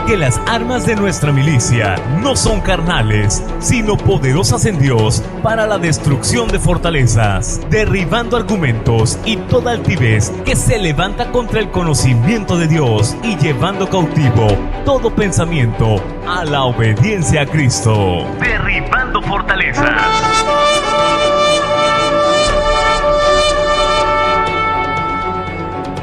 porque las armas de nuestra milicia no son carnales, sino poderosas en Dios para la destrucción de fortalezas, derribando argumentos y toda altivez que se levanta contra el conocimiento de Dios y llevando cautivo todo pensamiento a la obediencia a Cristo. Derribando fortalezas.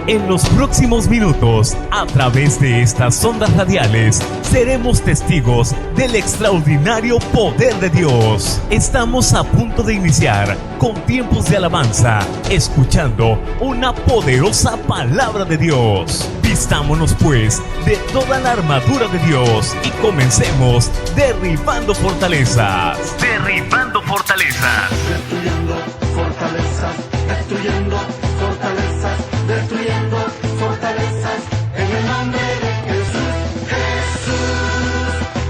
En los próximos minutos, a través de estas ondas radiales, seremos testigos del extraordinario poder de Dios. Estamos a punto de iniciar con tiempos de alabanza, escuchando una poderosa palabra de Dios. Vistámonos pues de toda la armadura de Dios y comencemos derribando fortalezas. Derribando fortalezas. Destruyendo fortalezas, destruyendo fortalezas, destruyendo fortalezas, en el nombre de Jesús,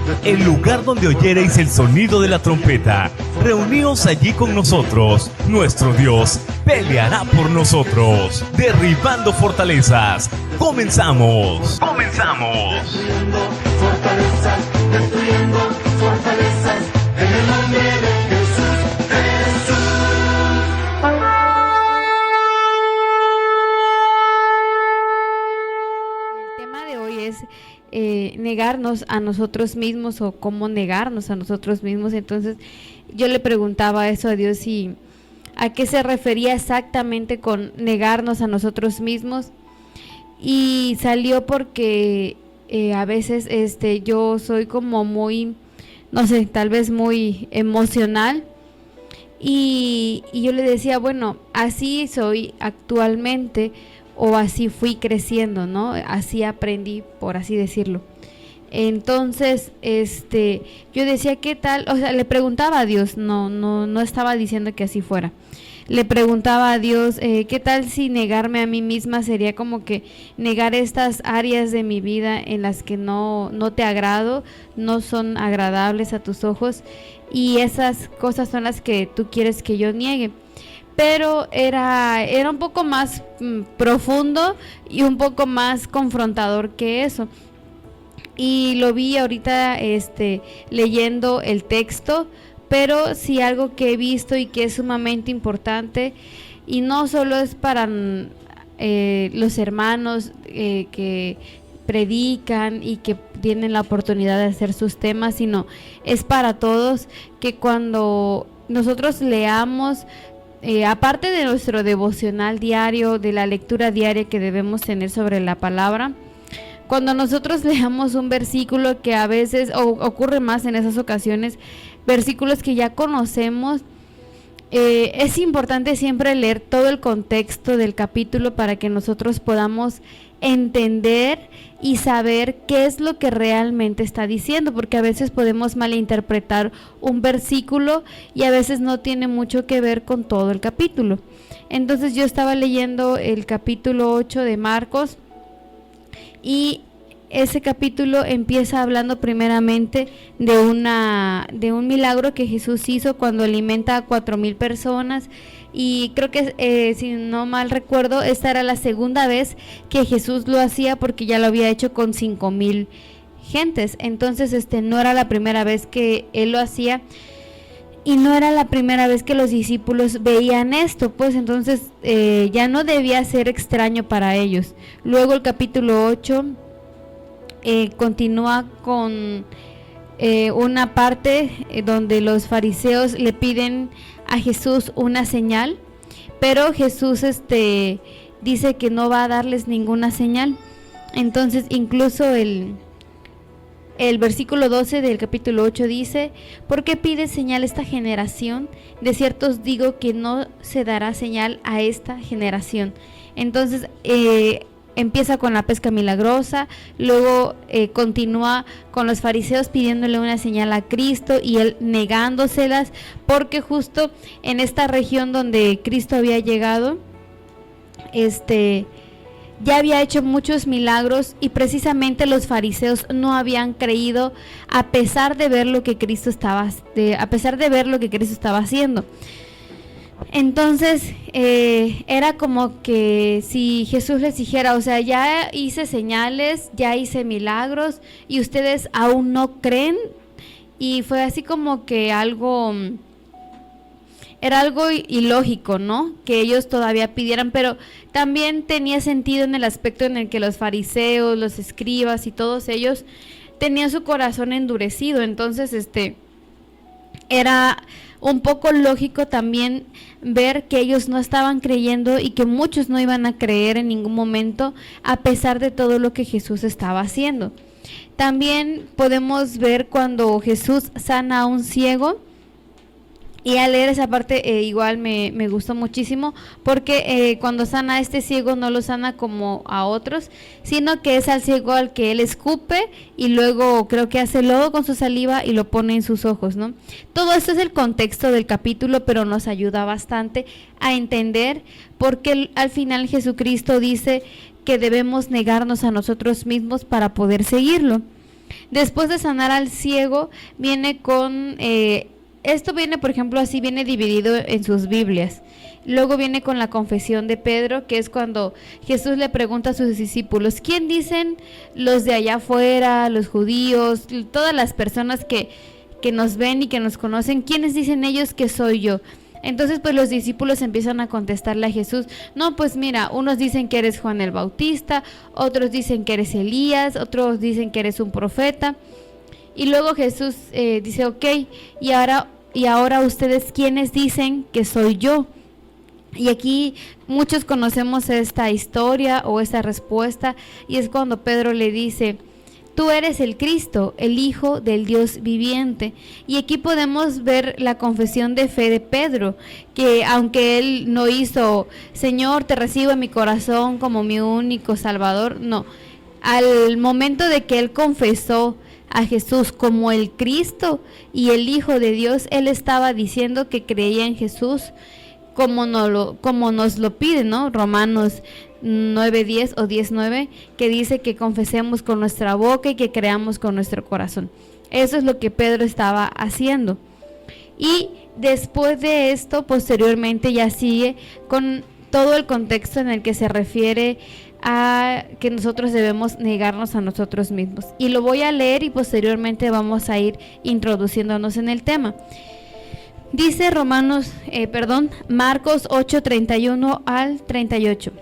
Jesús. El lugar donde oyereis el sonido de la trompeta, reuníos allí con nosotros. Nuestro Dios peleará por nosotros. Derribando fortalezas. Comenzamos. Comenzamos. Destruyendo fortalezas, destruyendo fortalezas, en el nombre de Jesús, Jesús. El tema de hoy es negarnos a nosotros mismos o cómo negarnos a nosotros mismos. Entonces yo le preguntaba eso a Dios y a qué se refería exactamente con negarnos a nosotros mismos, y salió porque a veces yo soy como muy, no sé, tal vez muy emocional, y yo le decía, bueno, así soy actualmente, o así fui creciendo, ¿no? Así aprendí, por así decirlo. Entonces, yo decía, ¿qué tal? O sea, le preguntaba a Dios, no estaba diciendo que así fuera. Le preguntaba a Dios, ¿qué tal si negarme a mí misma sería como que negar estas áreas de mi vida en las que no te agrado, no son agradables a tus ojos, y esas cosas son las que tú quieres que yo niegue? Pero era un poco más profundo y un poco más confrontador que eso. Y lo vi ahorita leyendo el texto, pero sí algo que he visto y que es sumamente importante, y no solo es para los hermanos que predican y que tienen la oportunidad de hacer sus temas, sino es para todos, que cuando nosotros leamos, aparte de nuestro devocional diario, de la lectura diaria que debemos tener sobre la palabra, cuando nosotros leamos un versículo que a veces, o ocurre más en esas ocasiones, versículos que ya conocemos, es importante siempre leer todo el contexto del capítulo para que nosotros podamos entender y saber qué es lo que realmente está diciendo, porque a veces podemos malinterpretar un versículo y a veces no tiene mucho que ver con todo el capítulo. Entonces yo estaba leyendo el capítulo 8 de Marcos, y ese capítulo empieza hablando primeramente de un milagro que Jesús hizo cuando alimenta a 4,000 personas, y creo que si no mal recuerdo, esta era la segunda vez que Jesús lo hacía, porque ya lo había hecho con 5,000 gentes. Entonces no era la primera vez que él lo hacía, y no era la primera vez que los discípulos veían esto, pues entonces ya no debía ser extraño para ellos. Luego el capítulo 8 continúa con una parte donde los fariseos le piden a Jesús una señal, pero Jesús dice que no va a darles ninguna señal. Entonces incluso el versículo 12 del capítulo 8 dice: ¿por qué pide señal esta generación? De cierto os digo que no se dará señal a esta generación. Entonces empieza con la pesca milagrosa, luego continúa con los fariseos pidiéndole una señal a Cristo y él negándoselas, porque justo en esta región donde Cristo había llegado, ya había hecho muchos milagros, y precisamente los fariseos no habían creído a pesar de ver lo que Cristo estaba haciendo. Entonces, era como que si Jesús les dijera, o sea, ya hice señales, ya hice milagros y ustedes aún no creen. Y fue así como que era algo ilógico, ¿no? Que ellos todavía pidieran, pero también tenía sentido en el aspecto en el que los fariseos, los escribas y todos ellos tenían su corazón endurecido. Entonces, era un poco lógico también ver que ellos no estaban creyendo y que muchos no iban a creer en ningún momento, a pesar de todo lo que Jesús estaba haciendo. También podemos ver cuando Jesús sana a un ciego, y al leer esa parte igual me gustó muchísimo, porque cuando sana a este ciego no lo sana como a otros, sino que es al ciego al que él escupe y luego creo que hace lodo con su saliva y lo pone en sus ojos, ¿no? Todo esto es el contexto del capítulo, pero nos ayuda bastante a entender por qué al final Jesucristo dice que debemos negarnos a nosotros mismos para poder seguirlo. Después de sanar al ciego, viene con... esto viene, por ejemplo, así viene dividido en sus Biblias. Luego viene con la confesión de Pedro, que es cuando Jesús le pregunta a sus discípulos, ¿quién dicen los de allá afuera, los judíos, todas las personas que nos ven y que nos conocen, quiénes dicen ellos que soy yo? Entonces pues los discípulos empiezan a contestarle a Jesús, no, pues mira, unos dicen que eres Juan el Bautista, otros dicen que eres Elías, otros dicen que eres un profeta. Y luego Jesús dice, ok, y ahora ustedes, ¿quiénes dicen que soy yo? Y aquí muchos conocemos esta historia o esta respuesta, y es cuando Pedro le dice, tú eres el Cristo, el Hijo del Dios viviente. Y aquí podemos ver la confesión de fe de Pedro, que aunque él no hizo, Señor, te recibo en mi corazón como mi único Salvador, no. Al momento de que él confesó a Jesús como el Cristo y el Hijo de Dios, él estaba diciendo que creía en Jesús como nos lo pide, ¿no? Romanos 9:10 o 10:9, que dice que confesemos con nuestra boca y que creamos con nuestro corazón. Eso es lo que Pedro estaba haciendo. Y después de esto, posteriormente ya sigue con todo el contexto en el que se refiere a que nosotros debemos negarnos a nosotros mismos. Y lo voy a leer y posteriormente vamos a ir introduciéndonos en el tema. Dice Marcos 8:31 al 38.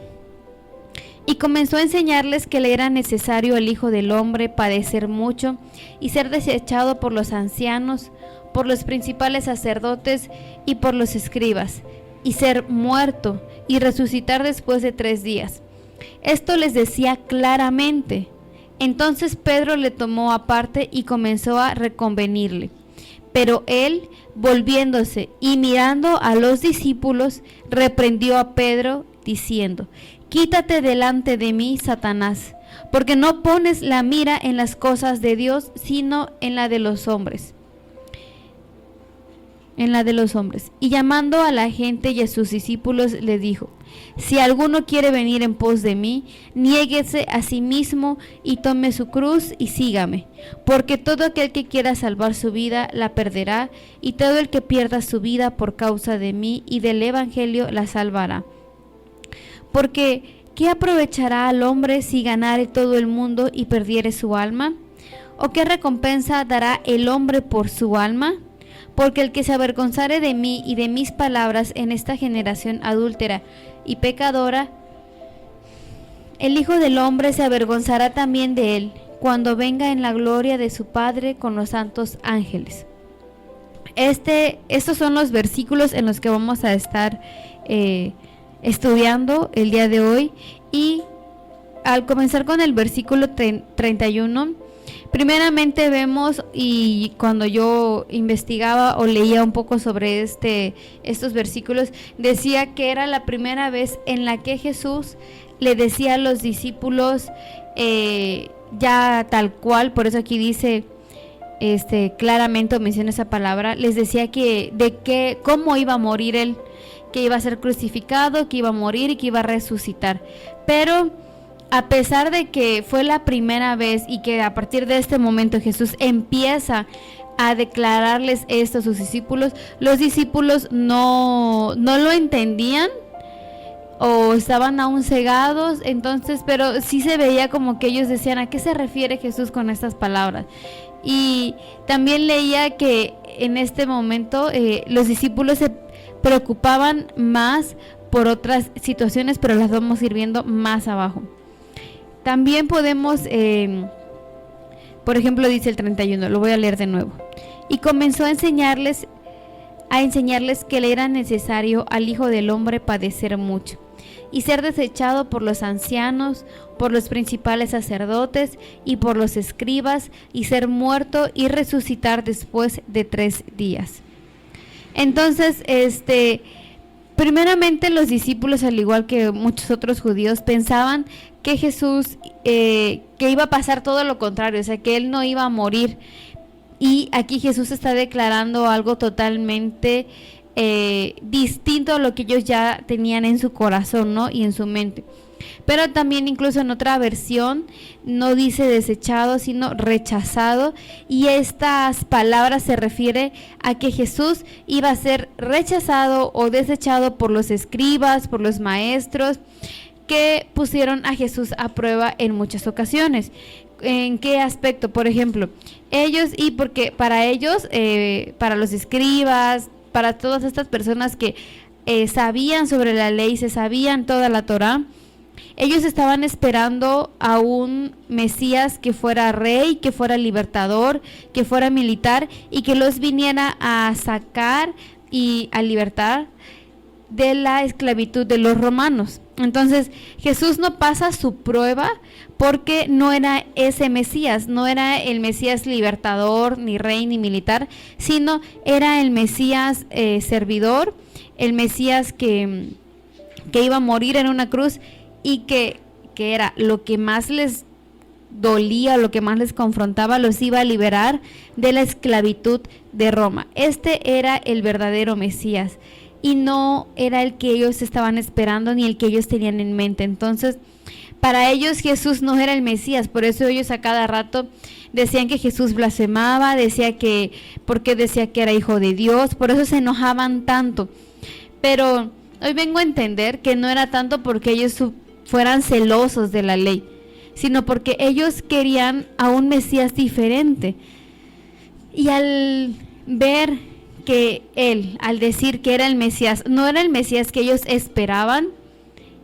Y comenzó a enseñarles que le era necesario al Hijo del Hombre padecer mucho y ser desechado por los ancianos, por los principales sacerdotes y por los escribas, y ser muerto y resucitar después de 3 días. Esto les decía claramente. Entonces Pedro le tomó aparte y comenzó a reconvenirle. Pero él, volviéndose y mirando a los discípulos, reprendió a Pedro, diciendo, quítate delante de mí, Satanás, porque no pones la mira en las cosas de Dios, sino en la de los hombres. Y llamando a la gente y a sus discípulos, le dijo, si alguno quiere venir en pos de mí, niéguese a sí mismo y tome su cruz y sígame, porque todo aquel que quiera salvar su vida la perderá, y todo el que pierda su vida por causa de mí y del evangelio la salvará. Porque ¿qué aprovechará al hombre si ganare todo el mundo y perdiere su alma? ¿O qué recompensa dará el hombre por su alma? Porque el que se avergonzare de mí y de mis palabras en esta generación adúltera y pecadora, el Hijo del Hombre se avergonzará también de él, cuando venga en la gloria de su Padre con los santos ángeles. Estos son los versículos en los que vamos a estar estudiando el día de hoy. Y al comenzar con el versículo 31, primeramente vemos, y cuando yo investigaba o leía un poco sobre estos versículos, decía que era la primera vez en la que Jesús le decía a los discípulos, ya tal cual, por eso aquí dice, claramente menciona esa palabra, les decía cómo iba a morir él, que iba a ser crucificado, que iba a morir y que iba a resucitar. Pero a pesar de que fue la primera vez y que a partir de este momento Jesús empieza a declararles esto a sus discípulos, los discípulos no lo entendían o estaban aún cegados, entonces, pero sí se veía como que ellos decían, ¿a qué se refiere Jesús con estas palabras? Y también leía que en este momento los discípulos se preocupaban más por otras situaciones, pero las vamos a ir viendo más abajo. También podemos, por ejemplo, dice el 31, lo voy a leer de nuevo. Y comenzó a enseñarles que le era necesario al Hijo del Hombre padecer mucho y ser desechado por los ancianos, por los principales sacerdotes y por los escribas, y ser muerto y resucitar después de 3 días. Entonces, primeramente los discípulos, al igual que muchos otros judíos, pensaban que Jesús, que iba a pasar todo lo contrario, o sea, que Él no iba a morir. Y aquí Jesús está declarando algo totalmente distinto a lo que ellos ya tenían en su corazón, ¿no? Y en su mente. Pero también incluso en otra versión no dice desechado, sino rechazado, y estas palabras se refiere a que Jesús iba a ser rechazado o desechado por los escribas, por los maestros, que pusieron a Jesús a prueba en muchas ocasiones. ¿En qué aspecto? Por ejemplo, porque para ellos, para los escribas, para todas estas personas que sabían sobre la ley, se sabían toda la Torá, ellos estaban esperando a un Mesías que fuera rey, que fuera libertador, que fuera militar y que los viniera a sacar y a libertar de la esclavitud de los romanos. Entonces Jesús no pasa su prueba porque no era ese Mesías, no era el Mesías libertador, ni rey, ni militar, sino era el Mesías servidor, el Mesías que iba a morir en una cruz y que era lo que más les dolía, lo que más les confrontaba, los iba a liberar de la esclavitud de Roma. Este era el verdadero Mesías y no era el que ellos estaban esperando ni el que ellos tenían en mente. Entonces, para ellos Jesús no era el Mesías, por eso ellos a cada rato decían que Jesús blasfemaba, porque decía que era hijo de Dios, por eso se enojaban tanto. Pero hoy vengo a entender que no era tanto porque ellos fueran celosos de la ley, sino porque ellos querían a un Mesías diferente. Y al ver que él, al decir que era el Mesías, no era el Mesías que ellos esperaban,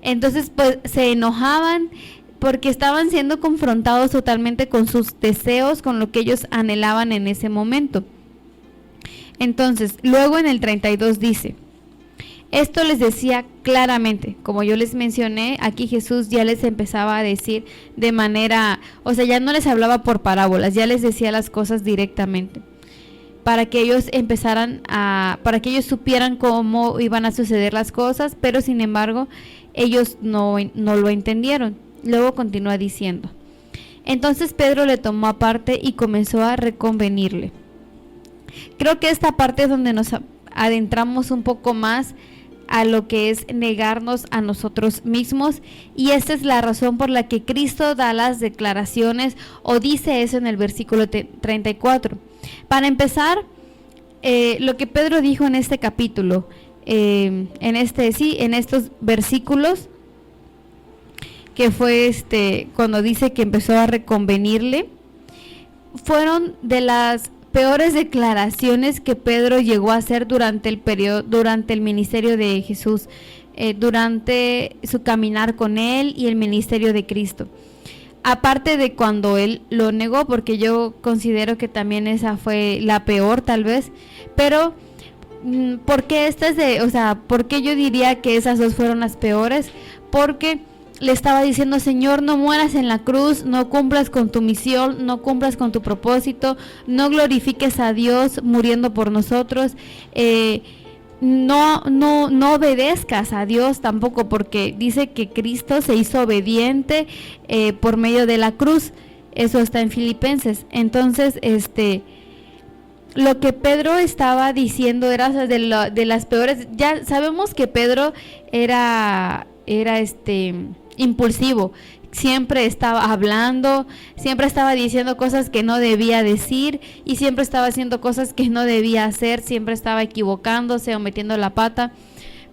entonces pues se enojaban porque estaban siendo confrontados totalmente con sus deseos, con lo que ellos anhelaban en ese momento. Entonces, luego en el 32 dice: esto les decía claramente, como yo les mencioné, aquí Jesús ya les empezaba a decir de manera, o sea, ya no les hablaba por parábolas, ya les decía las cosas directamente, para que ellos para que ellos supieran cómo iban a suceder las cosas, pero sin embargo, ellos no lo entendieron. Luego continúa diciendo: entonces Pedro le tomó aparte y comenzó a reconvenirle. Creo que esta parte es donde nos adentramos un poco más a lo que es negarnos a nosotros mismos, y esta es la razón por la que Cristo da las declaraciones o dice eso en el versículo 34. Para empezar, lo que Pedro dijo en este capítulo, en estos versículos, que fue cuando dice que empezó a reconvenirle, fueron de las peores declaraciones que Pedro llegó a hacer durante el ministerio de Jesús, durante su caminar con él y el ministerio de Cristo. Aparte de cuando él lo negó, porque yo considero que también esa fue la peor tal vez, pero ¿por qué por qué yo diría que esas dos fueron las peores? Porque le estaba diciendo: Señor, no mueras en la cruz, no cumplas con tu misión, no cumplas con tu propósito, no glorifiques a Dios muriendo por nosotros, no obedezcas a Dios tampoco, porque dice que Cristo se hizo obediente por medio de la cruz. Eso está en Filipenses. Entonces, lo que Pedro estaba diciendo era de las peores. Ya sabemos que Pedro era impulsivo, siempre estaba hablando, siempre estaba diciendo cosas que no debía decir y siempre estaba haciendo cosas que no debía hacer, siempre estaba equivocándose o metiendo la pata.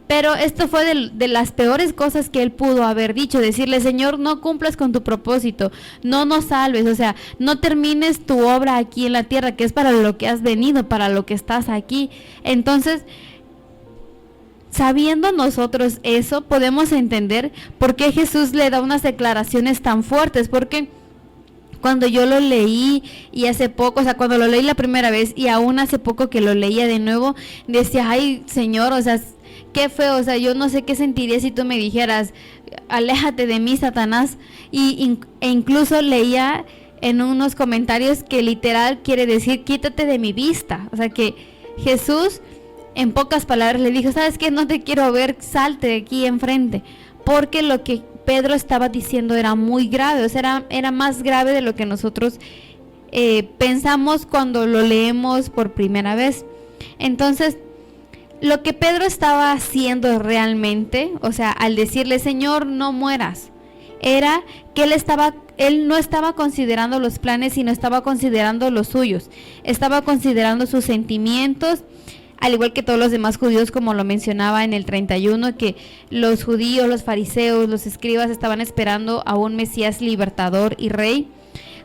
Pero esto fue de las peores cosas que él pudo haber dicho, decirle: Señor, no cumplas con tu propósito, no nos salves, o sea, no termines tu obra aquí en la tierra, que es para lo que has venido, para lo que estás aquí. Entonces, sabiendo nosotros eso, podemos entender por qué Jesús le da unas declaraciones tan fuertes, porque cuando yo lo leí y hace poco, o sea, cuando lo leí la primera vez y aún hace poco que lo leía de nuevo, decía: ay, Señor, o sea, qué feo, o sea, yo no sé qué sentiría si tú me dijeras: aléjate de mí, Satanás. E incluso leía en unos comentarios que literal quiere decir: quítate de mi vista. O sea, que Jesús en pocas palabras le dijo: ¿sabes qué? No te quiero ver, salte de aquí enfrente. Porque lo que Pedro estaba diciendo era muy grave, o sea, era más grave de lo que nosotros pensamos cuando lo leemos por primera vez. Entonces, lo que Pedro estaba haciendo realmente, o sea, al decirle: Señor, no mueras, era que él no estaba considerando los planes, sino estaba considerando los suyos, estaba considerando sus sentimientos, al igual que todos los demás judíos, como lo mencionaba en el 31, que los judíos, los fariseos, los escribas estaban esperando a un Mesías libertador y rey.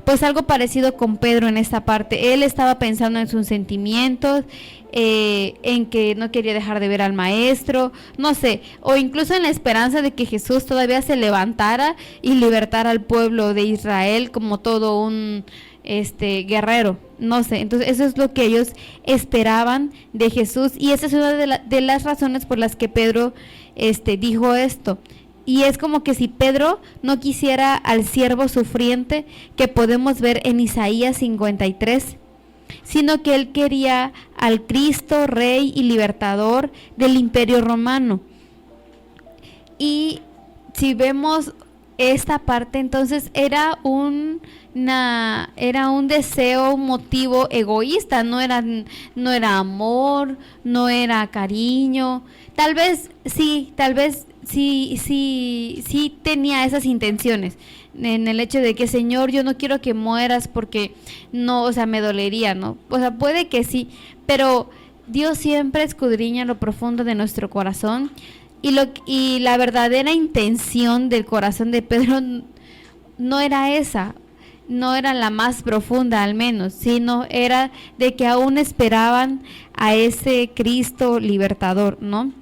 Pues algo parecido con Pedro en esta parte. Él estaba pensando en sus sentimientos, en que no quería dejar de ver al maestro, no sé, o incluso en la esperanza de que Jesús todavía se levantara y libertara al pueblo de Israel como todo un guerrero, no sé. Entonces eso es lo que ellos esperaban de Jesús, y esa es una de las razones por las que Pedro dijo esto. Y es como que si Pedro no quisiera al siervo sufriente que podemos ver en Isaías 53, sino que él quería al Cristo, Rey y Libertador del Imperio Romano. Y si vemos esta parte, entonces era un deseo, un motivo egoísta, no era amor, no era cariño. Tal vez sí tenía esas intenciones, en el hecho de que: Señor, yo no quiero que mueras porque no, o sea, me dolería, ¿no? O sea, puede que sí, pero Dios siempre escudriña lo profundo de nuestro corazón, y la verdadera intención del corazón de Pedro no era esa, no era la más profunda al menos, sino era de que aún esperaban a ese Cristo libertador, ¿no?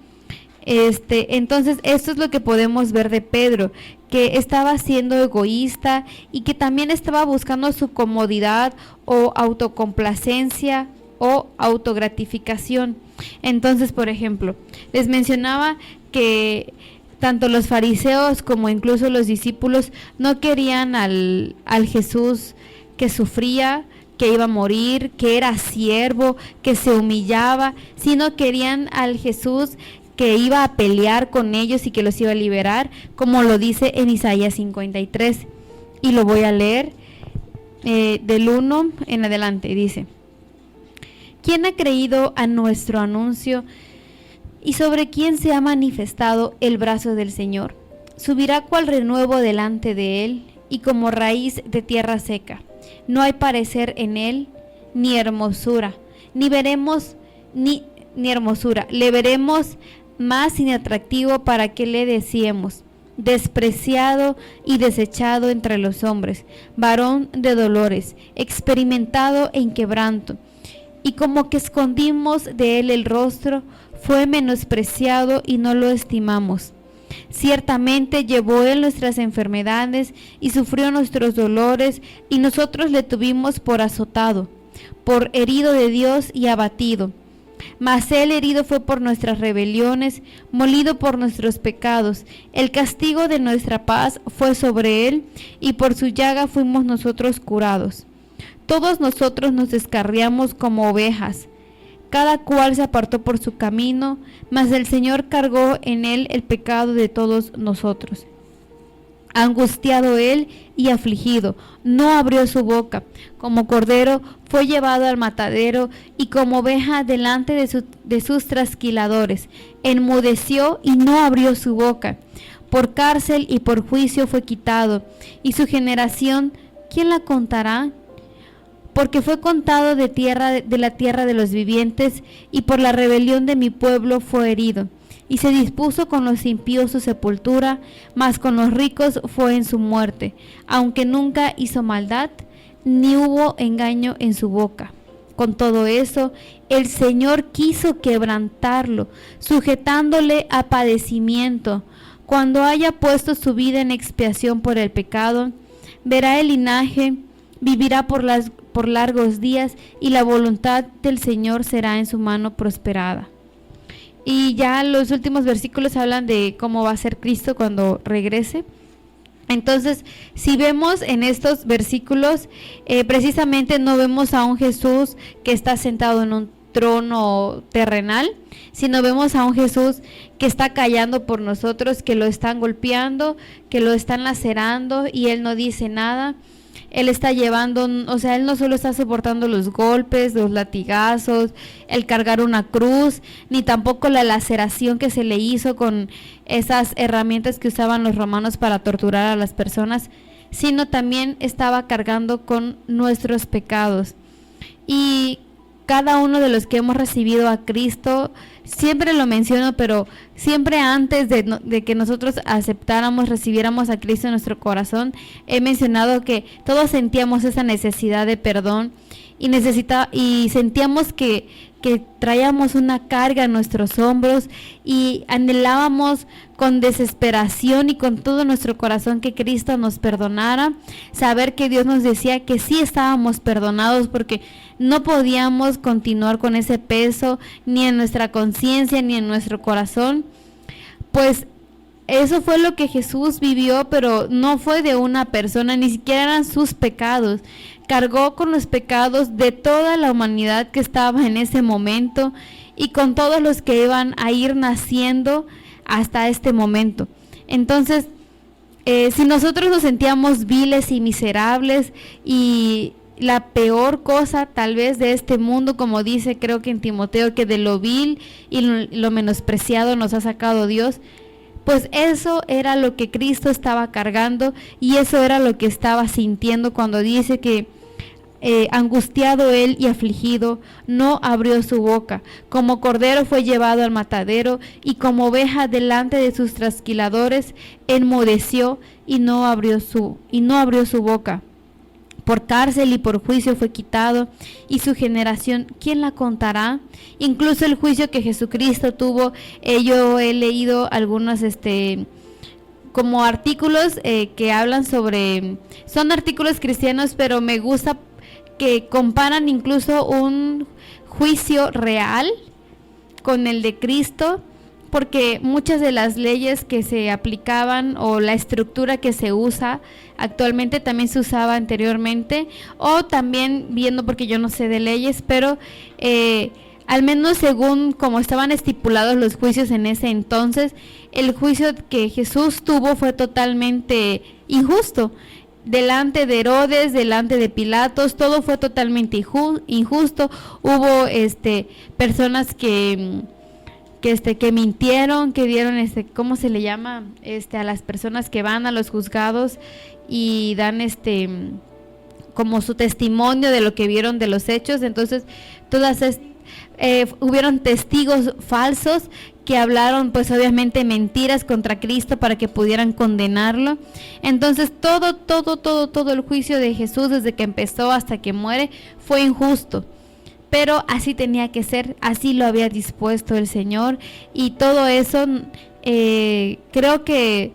Entonces esto es lo que podemos ver de Pedro, que estaba siendo egoísta y que también estaba buscando su comodidad o autocomplacencia o autogratificación. Entonces, por ejemplo, les mencionaba que tanto los fariseos como incluso los discípulos no querían al Jesús que sufría, que iba a morir, que era siervo, que se humillaba, sino querían al Jesús que iba a pelear con ellos y que los iba a liberar, como lo dice en Isaías 53. Y lo voy a leer del 1 en adelante. Dice: ¿quién ha creído a nuestro anuncio y sobre quién se ha manifestado el brazo del Señor? Subirá cual renuevo delante de él y como raíz de tierra seca. No hay parecer en él, ni hermosura, ni veremos ni hermosura. Le veremos más inatractivo para que le decíamos: despreciado y desechado entre los hombres, varón de dolores, experimentado en quebranto. Y como que escondimos de él el rostro, fue menospreciado y no lo estimamos. Ciertamente llevó él nuestras enfermedades y sufrió nuestros dolores, y nosotros le tuvimos por azotado, por herido de Dios y abatido. Mas él herido fue por nuestras rebeliones, molido por nuestros pecados. El castigo de nuestra paz fue sobre él, y por su llaga fuimos nosotros curados. Todos nosotros nos descarriamos como ovejas, cada cual se apartó por su camino, mas el Señor cargó en él el pecado de todos nosotros. Angustiado él y afligido, no abrió su boca. Como cordero fue llevado al matadero, y como oveja delante de sus trasquiladores, enmudeció y no abrió su boca. Por cárcel y por juicio fue quitado, y su generación, ¿quién la contará? Porque fue contado de la tierra de los vivientes, y por la rebelión de mi pueblo fue herido. Y se dispuso con los impíos su sepultura, mas con los ricos fue en su muerte, aunque nunca hizo maldad, ni hubo engaño en su boca. Con todo eso, el Señor quiso quebrantarlo, sujetándole a padecimiento. Cuando haya puesto su vida en expiación por el pecado, verá el linaje, vivirá por largos días, y la voluntad del Señor será en su mano prosperada. Y ya los últimos versículos hablan de cómo va a ser Cristo cuando regrese. Entonces, si vemos en estos versículos, precisamente no vemos a un Jesús que está sentado en un trono terrenal, sino vemos a un Jesús que está callando por nosotros, que lo están golpeando, que lo están lacerando, y Él no dice nada. Él está llevando, o sea, Él no solo está soportando los golpes, los latigazos, el cargar una cruz, ni tampoco la laceración que se le hizo con esas herramientas que usaban los romanos para torturar a las personas, sino también estaba cargando con nuestros pecados. Y cada uno de los que hemos recibido a Cristo, siempre lo menciono, pero siempre antes de que nosotros aceptáramos, recibiéramos a Cristo en nuestro corazón, he mencionado que todos sentíamos esa necesidad de perdón y sentíamos que traíamos una carga en nuestros hombros, y anhelábamos con desesperación y con todo nuestro corazón que Cristo nos perdonara, saber que Dios nos decía que sí estábamos perdonados, porque no podíamos continuar con ese peso ni en nuestra conciencia ni en nuestro corazón. Pues eso fue lo que Jesús vivió, pero no fue de una persona, ni siquiera eran sus pecados. Cargó con los pecados de toda la humanidad que estaba en ese momento, y con todos los que iban a ir naciendo hasta este momento. Entonces, si nosotros nos sentíamos viles y miserables, y la peor cosa tal vez de este mundo, como dice creo que en Timoteo, que de lo vil y lo menospreciado nos ha sacado Dios, pues eso era lo que Cristo estaba cargando, y eso era lo que estaba sintiendo cuando dice que angustiado él y afligido, no abrió su boca. Como cordero fue llevado al matadero, y como oveja delante de sus trasquiladores, enmudeció y no abrió su boca. Por cárcel y por juicio fue quitado, y su generación, ¿quién la contará? Incluso el juicio que Jesucristo tuvo, yo he leído algunos como artículos que hablan sobre, son artículos cristianos, pero me gusta que comparan incluso un juicio real con el de Cristo, porque muchas de las leyes que se aplicaban, o la estructura que se usa actualmente, también se usaba anteriormente, o también viendo, porque yo no sé de leyes, pero al menos según como estaban estipulados los juicios en ese entonces, el juicio que Jesús tuvo fue totalmente injusto. Delante de Herodes, delante de Pilatos, todo fue totalmente injusto. Hubo personas que mintieron, que dieron ¿cómo se le llama? A las personas que van a los juzgados y dan como su testimonio de lo que vieron de los hechos. Entonces, hubieron testigos falsos que hablaron, pues obviamente, mentiras contra Cristo para que pudieran condenarlo. Entonces todo el juicio de Jesús, desde que empezó hasta que muere, fue injusto. Pero así tenía que ser, así lo había dispuesto el Señor, y todo eso creo que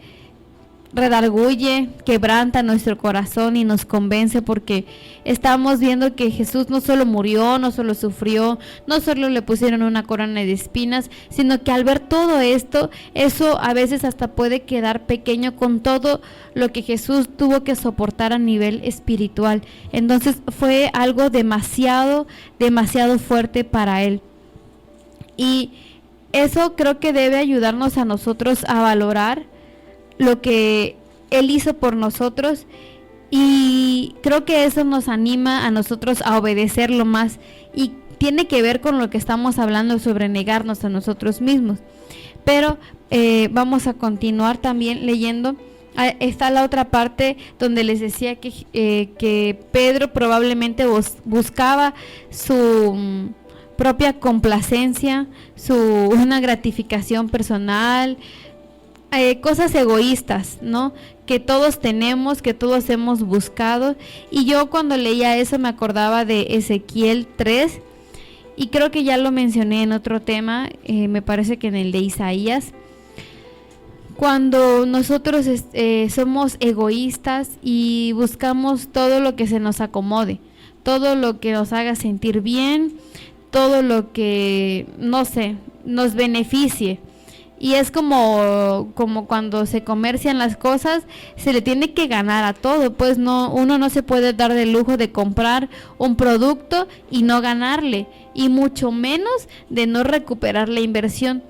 redarguye, quebranta nuestro corazón y nos convence, porque estamos viendo que Jesús no solo murió, no solo sufrió, no solo le pusieron una corona de espinas, sino que al ver todo esto, eso a veces hasta puede quedar pequeño con todo lo que Jesús tuvo que soportar a nivel espiritual. Entonces fue algo demasiado fuerte para Él, y eso creo que debe ayudarnos a nosotros a valorar lo que Él hizo por nosotros, y creo que eso nos anima a nosotros a obedecerlo más. Y tiene que ver con lo que estamos hablando sobre negarnos a nosotros mismos. Pero vamos a continuar también leyendo. Está la otra parte donde les decía que Pedro probablemente buscaba su propia complacencia, una gratificación personal, cosas egoístas, ¿no? Que todos tenemos, que todos hemos buscado. Y yo cuando leía eso me acordaba de Ezequiel 3, y creo que ya lo mencioné en otro tema, me parece que en el de Isaías. Cuando nosotros somos egoístas y buscamos todo lo que se nos acomode, todo lo que nos haga sentir bien, todo lo que, no sé, nos beneficie. Y es como cuando se comercian las cosas, se le tiene que ganar a todo, pues uno no se puede dar el lujo de comprar un producto y no ganarle, y mucho menos de no recuperar la inversión.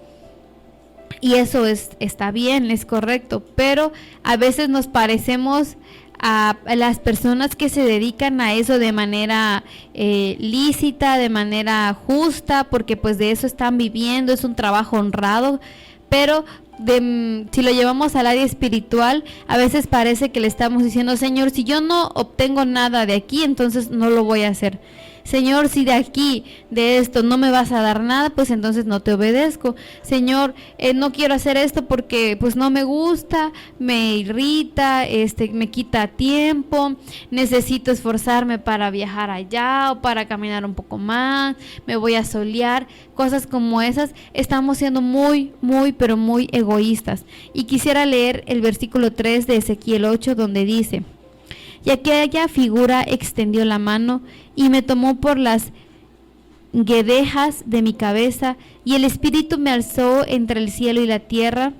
Y eso está bien, es correcto, pero a veces nos parecemos a las personas que se dedican a eso de manera lícita, de manera justa, porque pues de eso están viviendo, es un trabajo honrado. Pero si lo llevamos al área espiritual, a veces parece que le estamos diciendo: Señor, si yo no obtengo nada de aquí, entonces no lo voy a hacer. Señor, si de aquí, de esto, no me vas a dar nada, pues entonces no te obedezco. Señor, no quiero hacer esto porque pues no me gusta, me irrita, me quita tiempo, necesito esforzarme para viajar allá o para caminar un poco más, me voy a solear. Cosas como esas, estamos siendo muy, muy, pero muy egoístas. Y quisiera leer el versículo 3 de Ezequiel 8, donde dice: y aquella figura extendió la mano y me tomó por las guedejas de mi cabeza, y el Espíritu me alzó entre el cielo y la tierra,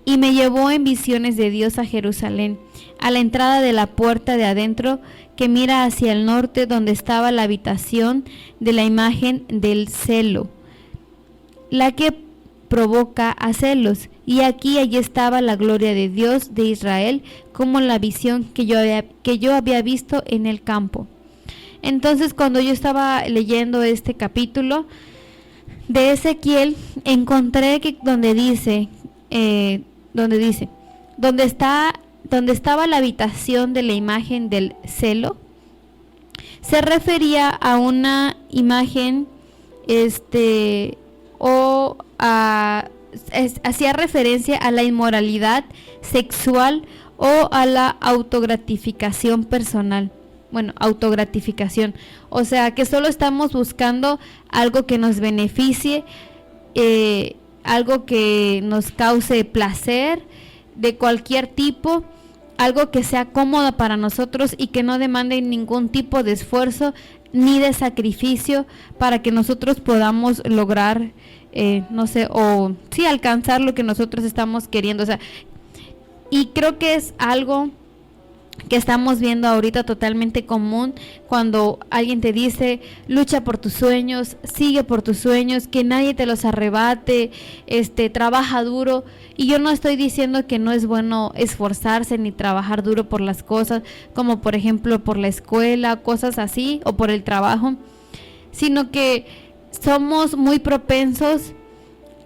y me llevó en visiones de Dios a Jerusalén, a la entrada de la puerta de adentro que mira hacia el norte, donde estaba la habitación de la imagen del celo, la que provoca a celos. Y allí estaba la gloria de Dios de Israel, como la visión que yo había visto en el campo. Entonces, cuando yo estaba leyendo este capítulo de Ezequiel, encontré que donde dice, donde estaba la habitación de la imagen del celo, se refería a una imagen, hacía referencia a la inmoralidad sexual o a la autogratificación personal. Bueno, autogratificación, o sea que solo estamos buscando algo que nos beneficie, algo que nos cause placer de cualquier tipo, algo que sea cómodo para nosotros y que no demande ningún tipo de esfuerzo ni de sacrificio para que nosotros podamos lograr alcanzar lo que nosotros estamos queriendo. O sea, y creo que es algo que estamos viendo ahorita totalmente común, cuando alguien te dice: lucha por tus sueños, sigue por tus sueños, que nadie te los arrebate, trabaja duro. Y yo no estoy diciendo que no es bueno esforzarse ni trabajar duro por las cosas, como por ejemplo por la escuela, cosas así, o por el trabajo, sino que somos muy propensos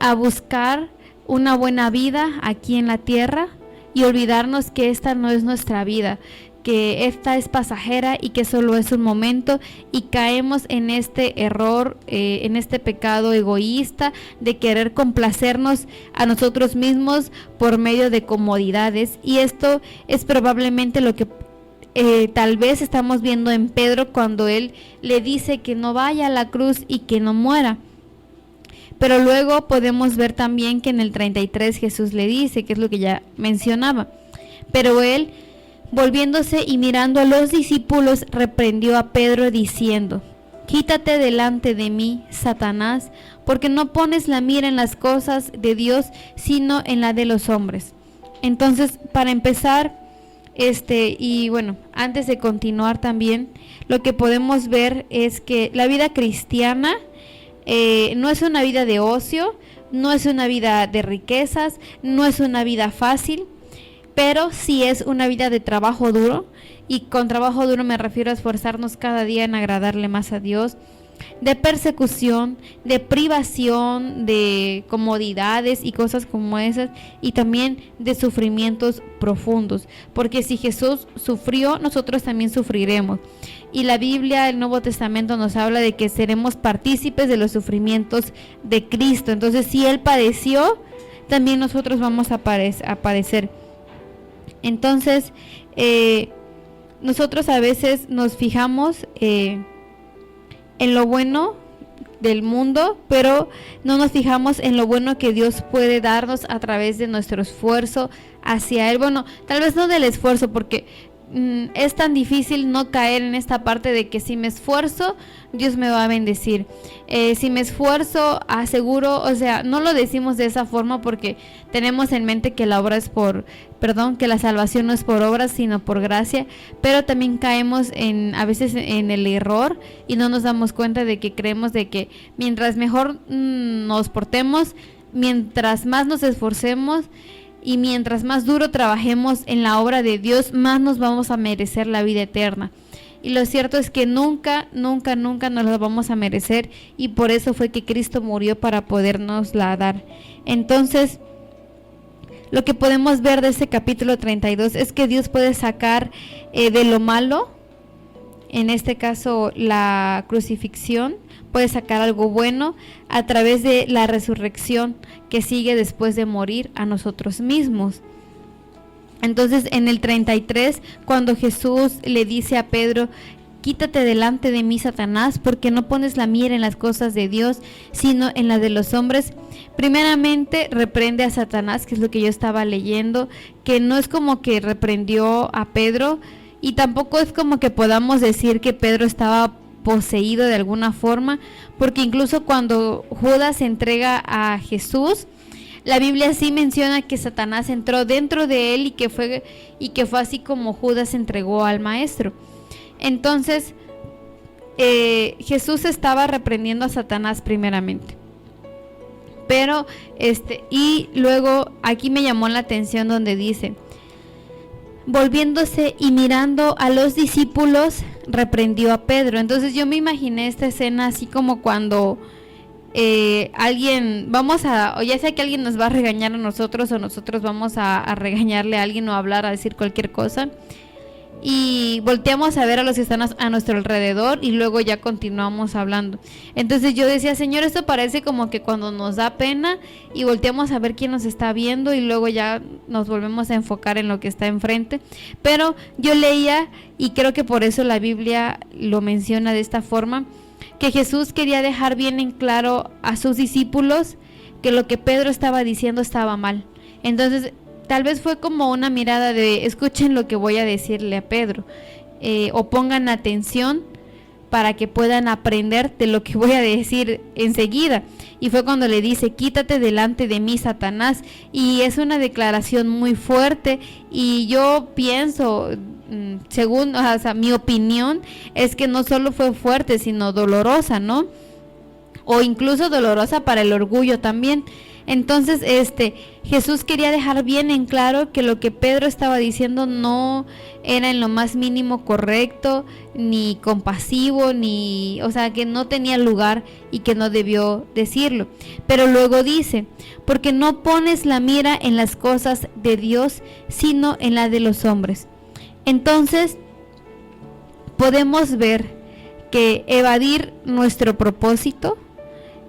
a buscar una buena vida aquí en la tierra y olvidarnos que esta no es nuestra vida, que esta es pasajera y que solo es un momento, y caemos en este error, en este pecado egoísta de querer complacernos a nosotros mismos por medio de comodidades. Y esto es probablemente lo que tal vez estamos viendo en Pedro cuando él le dice que no vaya a la cruz y que no muera. Pero luego podemos ver también que en el 33 Jesús le dice, que es lo que ya mencionaba: pero él, volviéndose y mirando a los discípulos, reprendió a Pedro diciendo: quítate delante de mí, Satanás, porque no pones la mira en las cosas de Dios, sino en la de los hombres. Entonces, para empezar, y bueno, antes de continuar también, lo que podemos ver es que la vida cristiana no es una vida de ocio, no es una vida de riquezas, no es una vida fácil, pero sí es una vida de trabajo duro. Y con trabajo duro me refiero a esforzarnos cada día en agradarle más a Dios, de persecución, de privación, de comodidades y cosas como esas, y también de sufrimientos profundos, porque si Jesús sufrió, nosotros también sufriremos. Y la Biblia, el Nuevo Testamento nos habla de que seremos partícipes de los sufrimientos de Cristo. Entonces, si Él padeció, también nosotros vamos a padecer. Entonces, nosotros a veces nos fijamos en lo bueno del mundo, pero no nos fijamos en lo bueno que Dios puede darnos a través de nuestro esfuerzo hacia Él. Bueno, tal vez no del esfuerzo, porque es tan difícil no caer en esta parte de que si me esfuerzo, Dios me va a bendecir. Si me esfuerzo, aseguro, o sea, no lo decimos de esa forma porque tenemos en mente que la obra es que la salvación no es por obras, sino por gracia, pero también caemos a veces en el error y no nos damos cuenta de que creemos de que mientras mejor nos portemos, mientras más nos esforcemos, y mientras más duro trabajemos en la obra de Dios, más nos vamos a merecer la vida eterna. Y lo cierto es que nunca nos la vamos a merecer, y por eso fue que Cristo murió, para podernosla dar. Entonces, lo que podemos ver de ese capítulo 32 es que Dios puede sacar de lo malo, en este caso la crucifixión, puede sacar algo bueno a través de la resurrección que sigue después de morir a nosotros mismos. Entonces, en el 33, cuando Jesús le dice a Pedro: quítate delante de mí, Satanás, porque no pones la mira en las cosas de Dios, sino en las de los hombres. Primeramente, reprende a Satanás, que es lo que yo estaba leyendo, que no es como que reprendió a Pedro, y tampoco es como que podamos decir que Pedro estaba poseído de alguna forma, porque incluso cuando Judas entrega a Jesús, la Biblia sí menciona que Satanás entró dentro de él y que fue así como Judas entregó al maestro. Entonces, Jesús estaba reprendiendo a Satanás primeramente. Pero, y luego aquí me llamó la atención donde dice: volviéndose y mirando a los discípulos, reprendió a Pedro. Entonces yo me imaginé esta escena así como cuando alguien, o ya sea que alguien nos va a regañar a nosotros, o nosotros vamos a regañarle a alguien, o a hablar, a decir cualquier cosa, y volteamos a ver a los que están a nuestro alrededor, y luego ya continuamos hablando. Entonces yo decía: Señor, esto parece como que cuando nos da pena y volteamos a ver quién nos está viendo, y luego ya nos volvemos a enfocar en lo que está enfrente. Pero yo leía, y creo que por eso la Biblia lo menciona de esta forma, que Jesús quería dejar bien en claro a sus discípulos que lo que Pedro estaba diciendo estaba mal. Entonces, tal vez fue como una mirada de: escuchen lo que voy a decirle a Pedro, o pongan atención para que puedan aprender de lo que voy a decir enseguida. Y fue cuando le dice: quítate delante de mí, Satanás. Y es una declaración muy fuerte, y yo pienso, según, o sea, mi opinión es que no solo fue fuerte, sino dolorosa, ¿no? O incluso dolorosa para el orgullo también. Entonces, Jesús quería dejar bien en claro que lo que Pedro estaba diciendo no era en lo más mínimo correcto, ni compasivo, o sea, que no tenía lugar y que no debió decirlo. Pero luego dice: porque no pones la mira en las cosas de Dios, sino en la de los hombres. Entonces, podemos ver que evadir nuestro propósito,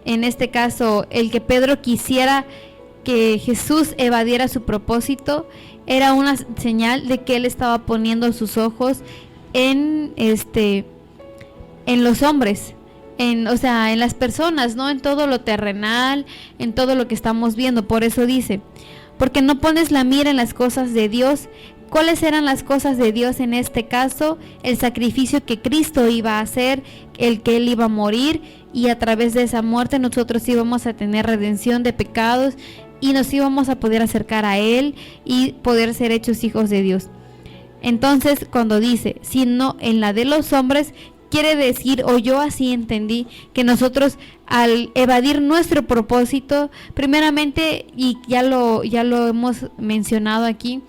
en este caso, el que Pedro quisiera que Jesús evadiera su propósito, era una señal de que él estaba poniendo sus ojos en los hombres, en las personas, no en todo lo terrenal, en todo lo que estamos viendo. Por eso dice: porque no pones la mira en las cosas de Dios. ¿Cuáles eran las cosas de Dios en este caso? El sacrificio que Cristo iba a hacer, el que Él iba a morir, y a través de esa muerte nosotros íbamos a tener redención de pecados y nos íbamos a poder acercar a Él y poder ser hechos hijos de Dios. Entonces, cuando dice, sino en la de los hombres, quiere decir, o yo así entendí, que nosotros al evadir nuestro propósito, primeramente, y ya lo hemos mencionado aquí,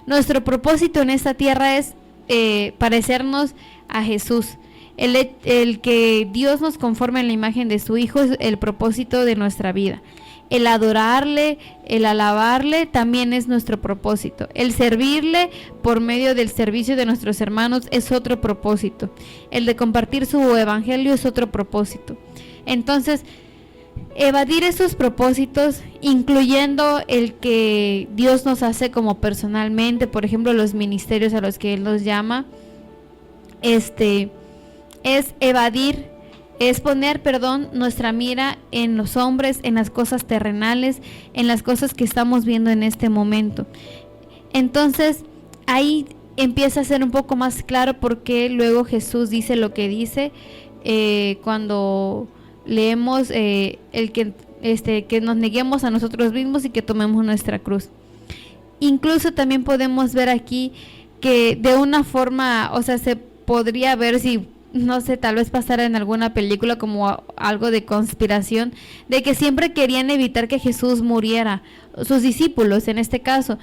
nuestro propósito en esta tierra es parecernos a Jesús. El que Dios nos conforme en la imagen de su Hijo es el propósito de nuestra vida. El adorarle, el alabarle también es nuestro propósito. El servirle por medio del servicio de nuestros hermanos es otro propósito. El de compartir su evangelio es otro propósito. Entonces, evadir esos propósitos, incluyendo el que Dios nos hace como personalmente, por ejemplo, los ministerios a los que Él nos llama, es evadir, es poner, nuestra mira en los hombres, en las cosas terrenales, en las cosas que estamos viendo en este momento. Entonces, ahí empieza a ser un poco más claro por qué luego Jesús dice lo que dice cuando leemos que nos neguemos a nosotros mismos y que tomemos nuestra cruz. Incluso también podemos ver aquí que de una forma, o sea, se podría ver si, no sé, tal vez pasara en alguna película como algo de conspiración, de que siempre querían evitar que Jesús muriera, sus discípulos en este caso.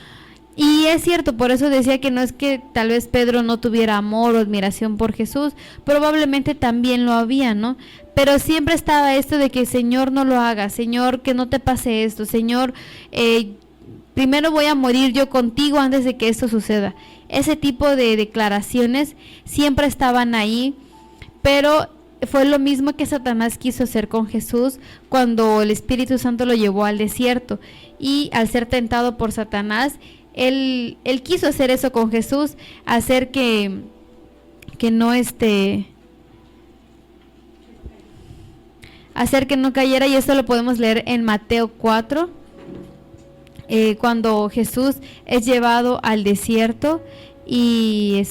Y es cierto, por eso decía que no es que tal vez Pedro no tuviera amor o admiración por Jesús, probablemente también lo había, ¿no? Pero siempre estaba esto de que Señor, no lo hagas, Señor, que no te pase esto, Señor, primero voy a morir yo contigo antes de que esto suceda. Ese tipo de declaraciones siempre estaban ahí, pero fue lo mismo que Satanás quiso hacer con Jesús cuando el Espíritu Santo lo llevó al desierto. Y al ser tentado por Satanás, él quiso hacer eso con Jesús, hacer que no hacer que no cayera, y esto lo podemos leer en Mateo 4, cuando Jesús es llevado al desierto y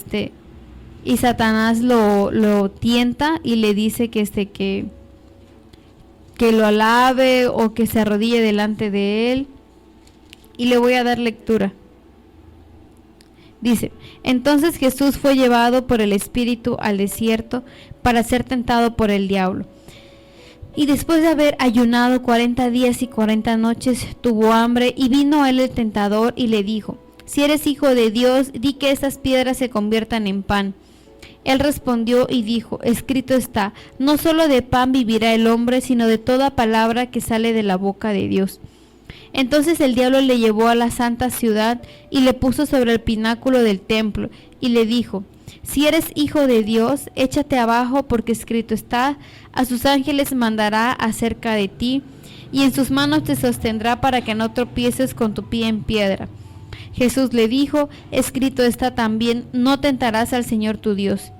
Satanás lo tienta y le dice que lo alabe o que se arrodille delante de él. Y le voy a dar lectura. Dice: entonces Jesús fue llevado por el Espíritu al desierto para ser tentado por el diablo. Y después de haber ayunado 40 días y 40 noches, tuvo hambre, y vino a él el tentador y le dijo: si eres hijo de Dios, di que estas piedras se conviertan en pan. Él respondió y dijo: escrito está, no solo de pan vivirá el hombre, sino de toda palabra que sale de la boca de Dios. Entonces el diablo le llevó a la santa ciudad y le puso sobre el pináculo del templo y le dijo: si eres hijo de Dios, échate abajo, porque escrito está, a sus ángeles mandará acerca de ti, y en sus manos te sostendrá para que no tropieces con tu pie en piedra. Jesús le dijo: escrito está también, no tentarás al Señor tu Dios.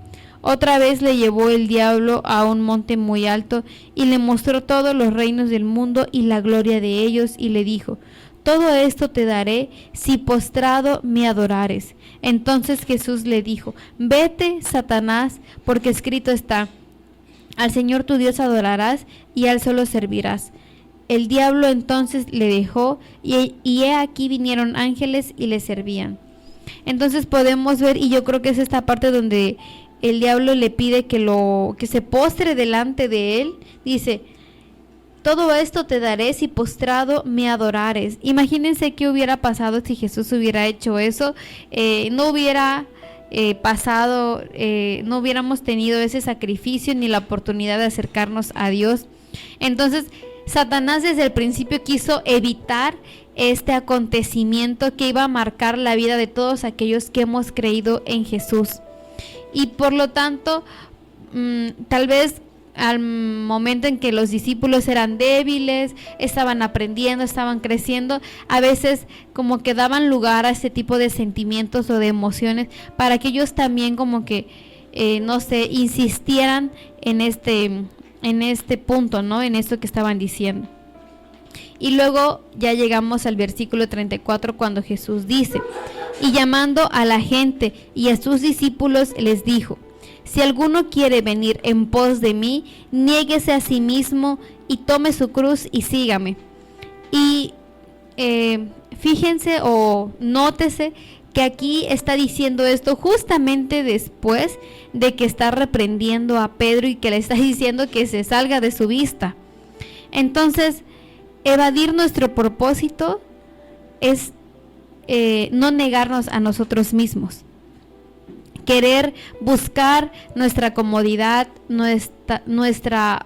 Otra vez le llevó el diablo a un monte muy alto y le mostró todos los reinos del mundo y la gloria de ellos, y le dijo: todo esto te daré si postrado me adorares. Entonces Jesús le dijo: vete, Satanás, porque escrito está, al Señor tu Dios adorarás y a él solo servirás. El diablo entonces le dejó, y he aquí vinieron ángeles y le servían. Entonces podemos ver, y yo creo que es esta parte donde el diablo le pide que se postre delante de él. Dice: todo esto te daré si postrado me adorares. Imagínense qué hubiera pasado si Jesús hubiera hecho eso. No hubiera pasado, no hubiéramos tenido ese sacrificio ni la oportunidad de acercarnos a Dios. Entonces Satanás desde el principio quiso evitar este acontecimiento que iba a marcar la vida de todos aquellos que hemos creído en Jesús. Y por lo tanto, tal vez al momento en que los discípulos eran débiles, estaban aprendiendo, estaban creciendo, a veces como que daban lugar a este tipo de sentimientos o de emociones para que ellos también como que, insistieran en este punto, ¿no? En esto que estaban diciendo. Y luego ya llegamos al versículo 34, cuando Jesús dice: y llamando a la gente y a sus discípulos les dijo: si alguno quiere venir en pos de mí, niéguese a sí mismo y tome su cruz y sígame. Y fíjense o nótese que aquí está diciendo esto justamente después de que está reprendiendo a Pedro y que le está diciendo que se salga de su vista. Entonces, evadir nuestro propósito es no negarnos a nosotros mismos. querer buscar nuestra comodidad, nuestra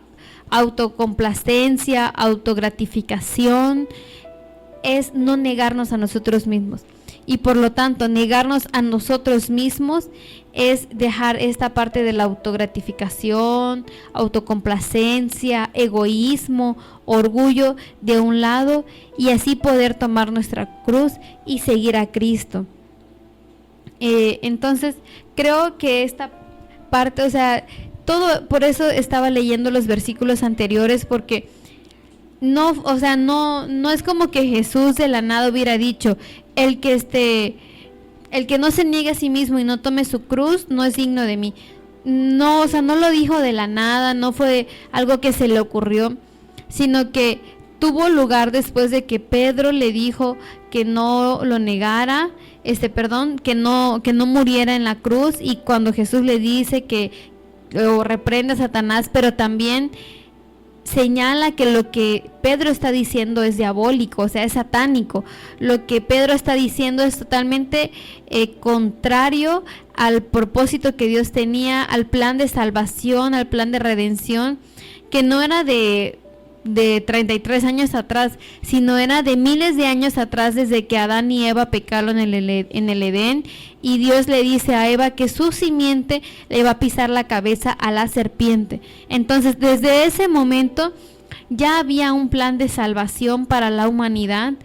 autocomplacencia, autogratificación, es no negarnos a nosotros mismos. Y por lo tanto, negarnos a nosotros mismos es dejar esta parte de la autogratificación, autocomplacencia, egoísmo, orgullo de un lado, y así poder tomar nuestra cruz y seguir a Cristo. Entonces, creo que esta parte, o sea, todo, por eso estaba leyendo los versículos anteriores, porque no, o sea, no es como que Jesús de la nada hubiera dicho, el que no se niegue a sí mismo y no tome su cruz no es digno de mí. No, o sea, no lo dijo de la nada, no fue algo que se le ocurrió, sino que tuvo lugar después de que Pedro le dijo que no lo negara, que no muriera en la cruz, y cuando Jesús le dice que lo reprende a Satanás, pero también señala que lo que Pedro está diciendo es diabólico, o sea, es satánico. Lo que Pedro está diciendo es totalmente contrario al propósito que Dios tenía, al plan de salvación, al plan de redención, que no era de 33 años atrás, sino era de miles de años atrás, desde que Adán y Eva pecaron en el Edén, y Dios le dice a Eva que su simiente le va a pisar la cabeza a la serpiente. Entonces, desde ese momento ya había un plan de salvación para la humanidad,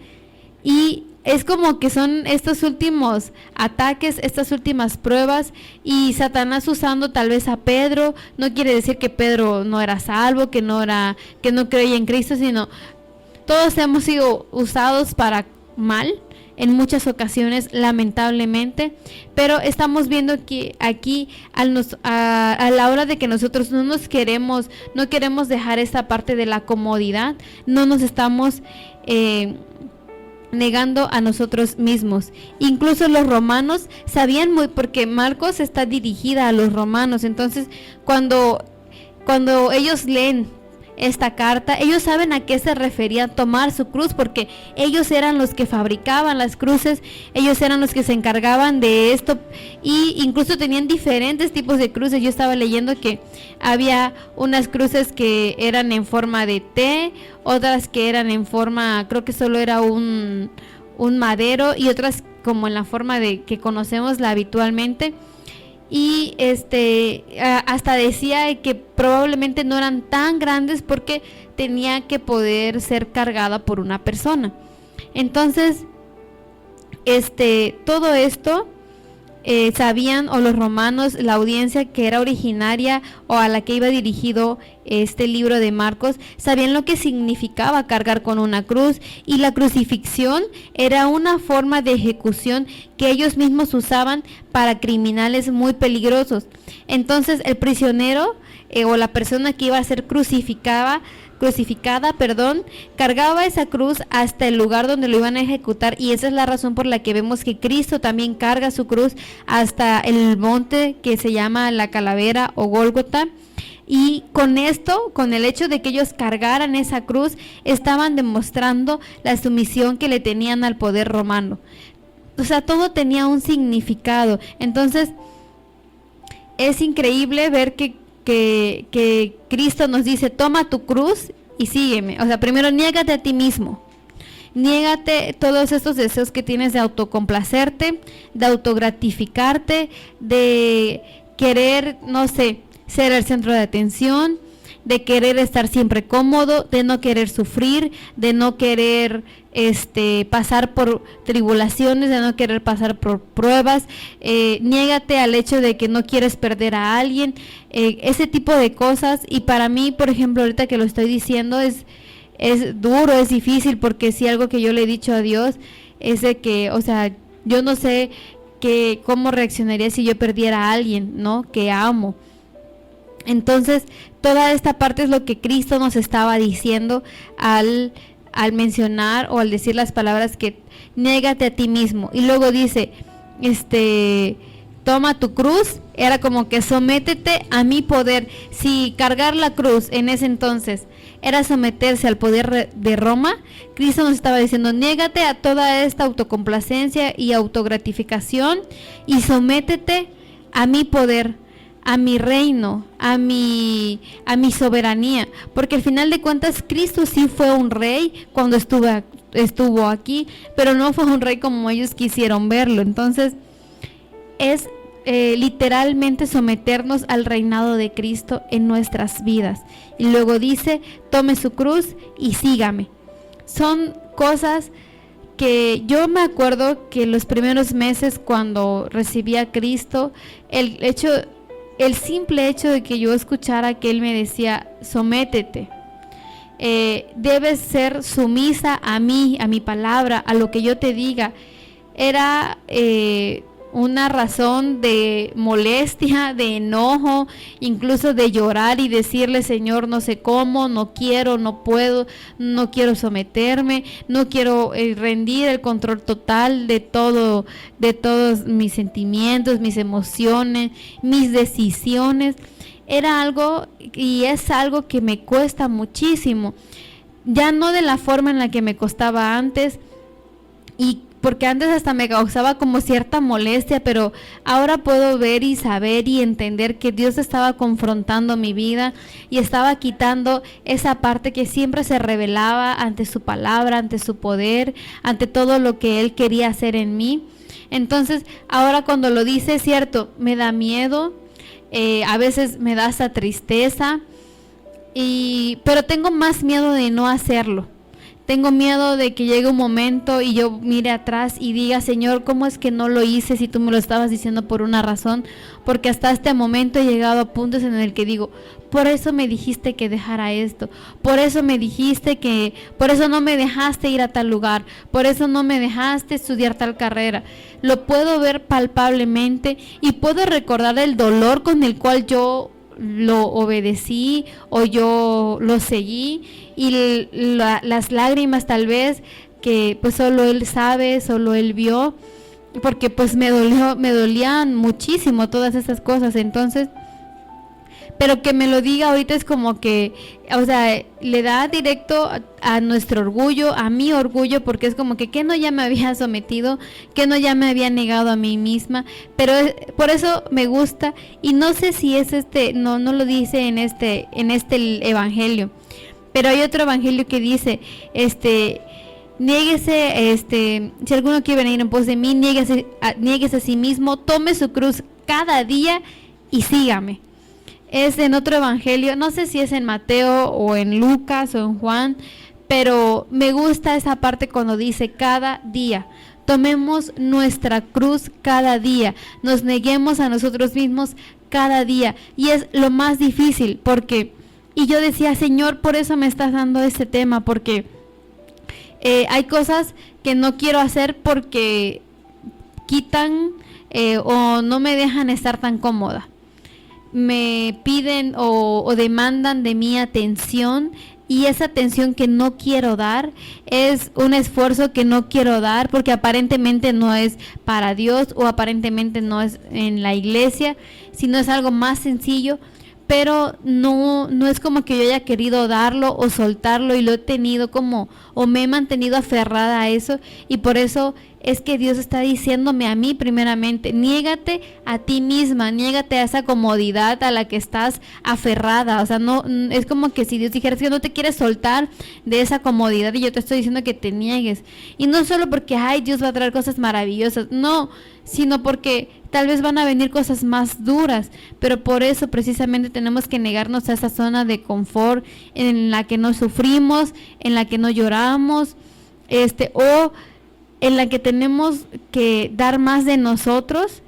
y es como que son estos últimos ataques, estas últimas pruebas, y Satanás usando tal vez a Pedro. No quiere decir que Pedro no era salvo, que no creía en Cristo, sino todos hemos sido usados para mal en muchas ocasiones, lamentablemente, pero estamos viendo que aquí a la hora de que nosotros no queremos dejar esta parte de la comodidad, no nos estamos negando a nosotros mismos. Incluso los romanos sabían porque Marcos está dirigida a los romanos. Entonces, cuando ellos leen esta carta, ellos saben a qué se refería tomar su cruz, porque ellos eran los que fabricaban las cruces, ellos eran los que se encargaban de esto, y incluso tenían diferentes tipos de cruces. Yo estaba leyendo que había unas cruces que eran en forma de T, otras que eran en forma, creo que solo era un madero, y otras como en la forma de que conocemos habitualmente. Y hasta decía que probablemente no eran tan grandes porque tenía que poder ser cargada por una persona. Entonces, todo esto sabían, o los romanos, la audiencia que era originaria o a la que iba dirigido este libro de Marcos, sabían lo que significaba cargar con una cruz, y la crucifixión era una forma de ejecución que ellos mismos usaban para criminales muy peligrosos. Entonces, el prisionero o la persona que iba a ser crucificada, cargaba esa cruz hasta el lugar donde lo iban a ejecutar, y esa es la razón por la que vemos que Cristo también carga su cruz hasta el monte que se llama la Calavera o Gólgota. Y con esto, con el hecho de que ellos cargaran esa cruz, estaban demostrando la sumisión que le tenían al poder romano. O sea, todo tenía un significado. Entonces, es increíble ver que Cristo nos dice: toma tu cruz y sígueme. O sea, primero niégate a ti mismo, niégate todos estos deseos que tienes de autocomplacerte, de autogratificarte, de querer, no sé, ser el centro de atención, de querer estar siempre cómodo, de no querer sufrir, de no querer pasar por tribulaciones, de no querer pasar por pruebas. Niégate al hecho de que no quieres perder a alguien, ese tipo de cosas. Y para mí, por ejemplo, ahorita que lo estoy diciendo, es duro, es difícil, porque si algo que yo le he dicho a Dios es de que, o sea, yo no sé cómo reaccionaría si yo perdiera a alguien, ¿no?, que amo. Entonces, toda esta parte es lo que Cristo nos estaba diciendo al mencionar o al decir las palabras que niégate a ti mismo. Y luego dice, toma tu cruz, era como que sométete a mi poder. Si cargar la cruz en ese entonces era someterse al poder de Roma, Cristo nos estaba diciendo: niégate a toda esta autocomplacencia y autogratificación y sométete a mi poder, a mi reino, a mi soberanía, porque al final de cuentas Cristo sí fue un rey cuando estuvo aquí, pero no fue un rey como ellos quisieron verlo. Entonces es literalmente someternos al reinado de Cristo en nuestras vidas. Y luego dice, tome su cruz y sígame. Son cosas que yo me acuerdo que los primeros meses cuando recibí a Cristo, el simple hecho de que yo escuchara que Él me decía, sométete, debes ser sumisa a mí, a mi palabra, a lo que yo te diga, era una razón de molestia, de enojo, incluso de llorar y decirle, Señor, no sé cómo, no quiero, no puedo, no quiero someterme, no quiero rendir el control total de todo, de todos mis sentimientos, mis emociones, mis decisiones. Era algo y es algo que me cuesta muchísimo, ya no de la forma en la que me costaba antes, y porque antes hasta me causaba como cierta molestia, pero ahora puedo ver y saber y entender que Dios estaba confrontando mi vida y estaba quitando esa parte que siempre se revelaba ante su palabra, ante su poder, ante todo lo que Él quería hacer en mí. Entonces, ahora cuando lo dice, es cierto, me da miedo, a veces me da esa tristeza, pero tengo más miedo de no hacerlo. Tengo miedo de que llegue un momento y yo mire atrás y diga, Señor, ¿cómo es que no lo hice si tú me lo estabas diciendo por una razón? Porque hasta este momento he llegado a puntos en el que digo, por eso me dijiste que dejara esto, por eso me dijiste por eso no me dejaste ir a tal lugar, por eso no me dejaste estudiar tal carrera. Lo puedo ver palpablemente y puedo recordar el dolor con el cual yo lo obedecí o yo lo seguí, y las lágrimas tal vez que pues solo Él sabe, solo Él vio, porque pues me dolían muchísimo todas estas cosas. Entonces, pero que me lo diga ahorita es como que, o sea, le da directo a nuestro orgullo, a mi orgullo, porque es como que no ya me había sometido, que no ya me había negado a mí misma, pero por eso me gusta. Y no sé si es no lo dice en este evangelio, pero hay otro evangelio que dice, niéguese, si alguno quiere venir en pos de mí, niéguese a sí mismo, tome su cruz cada día y sígame. Es en otro evangelio, no sé si es en Mateo o en Lucas o en Juan, pero me gusta esa parte cuando dice cada día. Tomemos nuestra cruz cada día, nos neguemos a nosotros mismos cada día, y es lo más difícil, y yo decía, Señor, por eso me estás dando este tema, porque hay cosas que no quiero hacer porque quitan o no me dejan estar tan cómoda. Me piden o demandan de mí atención, y esa atención que no quiero dar es un esfuerzo que no quiero dar porque aparentemente no es para Dios o aparentemente no es en la iglesia, sino es algo más sencillo, pero no es como que yo haya querido darlo o soltarlo, y lo he tenido o me he mantenido aferrada a eso, y por eso es que Dios está diciéndome a mí primeramente, niégate a ti misma, niégate a esa comodidad a la que estás aferrada. O sea, no es como que si Dios dijera que no te quieres soltar de esa comodidad, y yo te estoy diciendo que te niegues, y no solo porque Dios va a traer cosas maravillosas, no, sino porque tal vez van a venir cosas más duras, pero por eso precisamente tenemos que negarnos a esa zona de confort en la que no sufrimos, en la que no lloramos, o en la que tenemos que dar más de nosotros,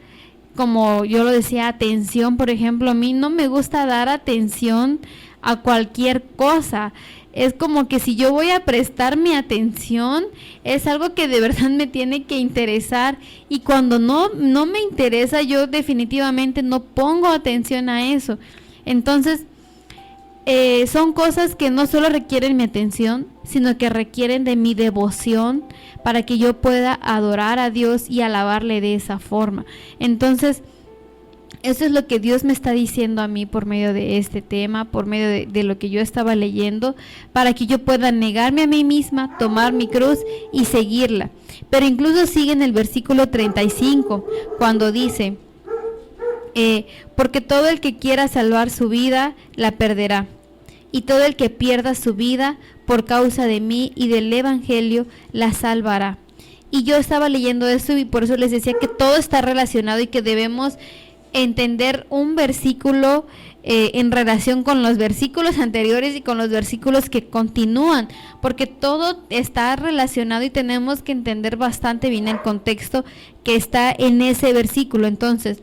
como yo lo decía, atención. Por ejemplo, a mí no me gusta dar atención a cualquier cosa. Es como que si yo voy a prestar mi atención, es algo que de verdad me tiene que interesar, y cuando no me interesa, yo definitivamente no pongo atención a eso. Entonces, son cosas que no solo requieren mi atención, sino que requieren de mi devoción para que yo pueda adorar a Dios y alabarle de esa forma. Entonces, eso es lo que Dios me está diciendo a mí por medio de este tema, por medio de lo que yo estaba leyendo, para que yo pueda negarme a mí misma, tomar mi cruz y seguirla. Pero incluso sigue en el versículo 35, cuando dice, porque todo el que quiera salvar su vida, la perderá. Y todo el que pierda su vida por causa de mí y del evangelio, la salvará. Y yo estaba leyendo esto y por eso les decía que todo está relacionado y que debemos entender un versículo en relación con los versículos anteriores y con los versículos que continúan, porque todo está relacionado y tenemos que entender bastante bien el contexto que está en ese versículo. Entonces,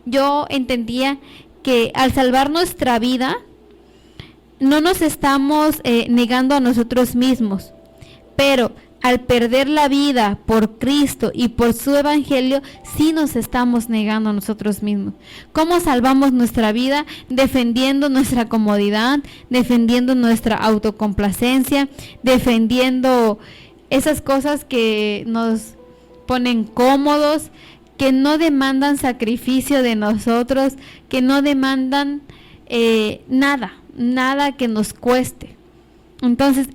yo entendía que al salvar nuestra vida, no nos estamos negando a nosotros mismos, pero al perder la vida por Cristo y por su evangelio, sí nos estamos negando a nosotros mismos. ¿Cómo salvamos nuestra vida? Defendiendo nuestra comodidad, defendiendo nuestra autocomplacencia, defendiendo esas cosas que nos ponen cómodos, que no demandan sacrificio de nosotros, que no demandan nada que nos cueste. Entonces,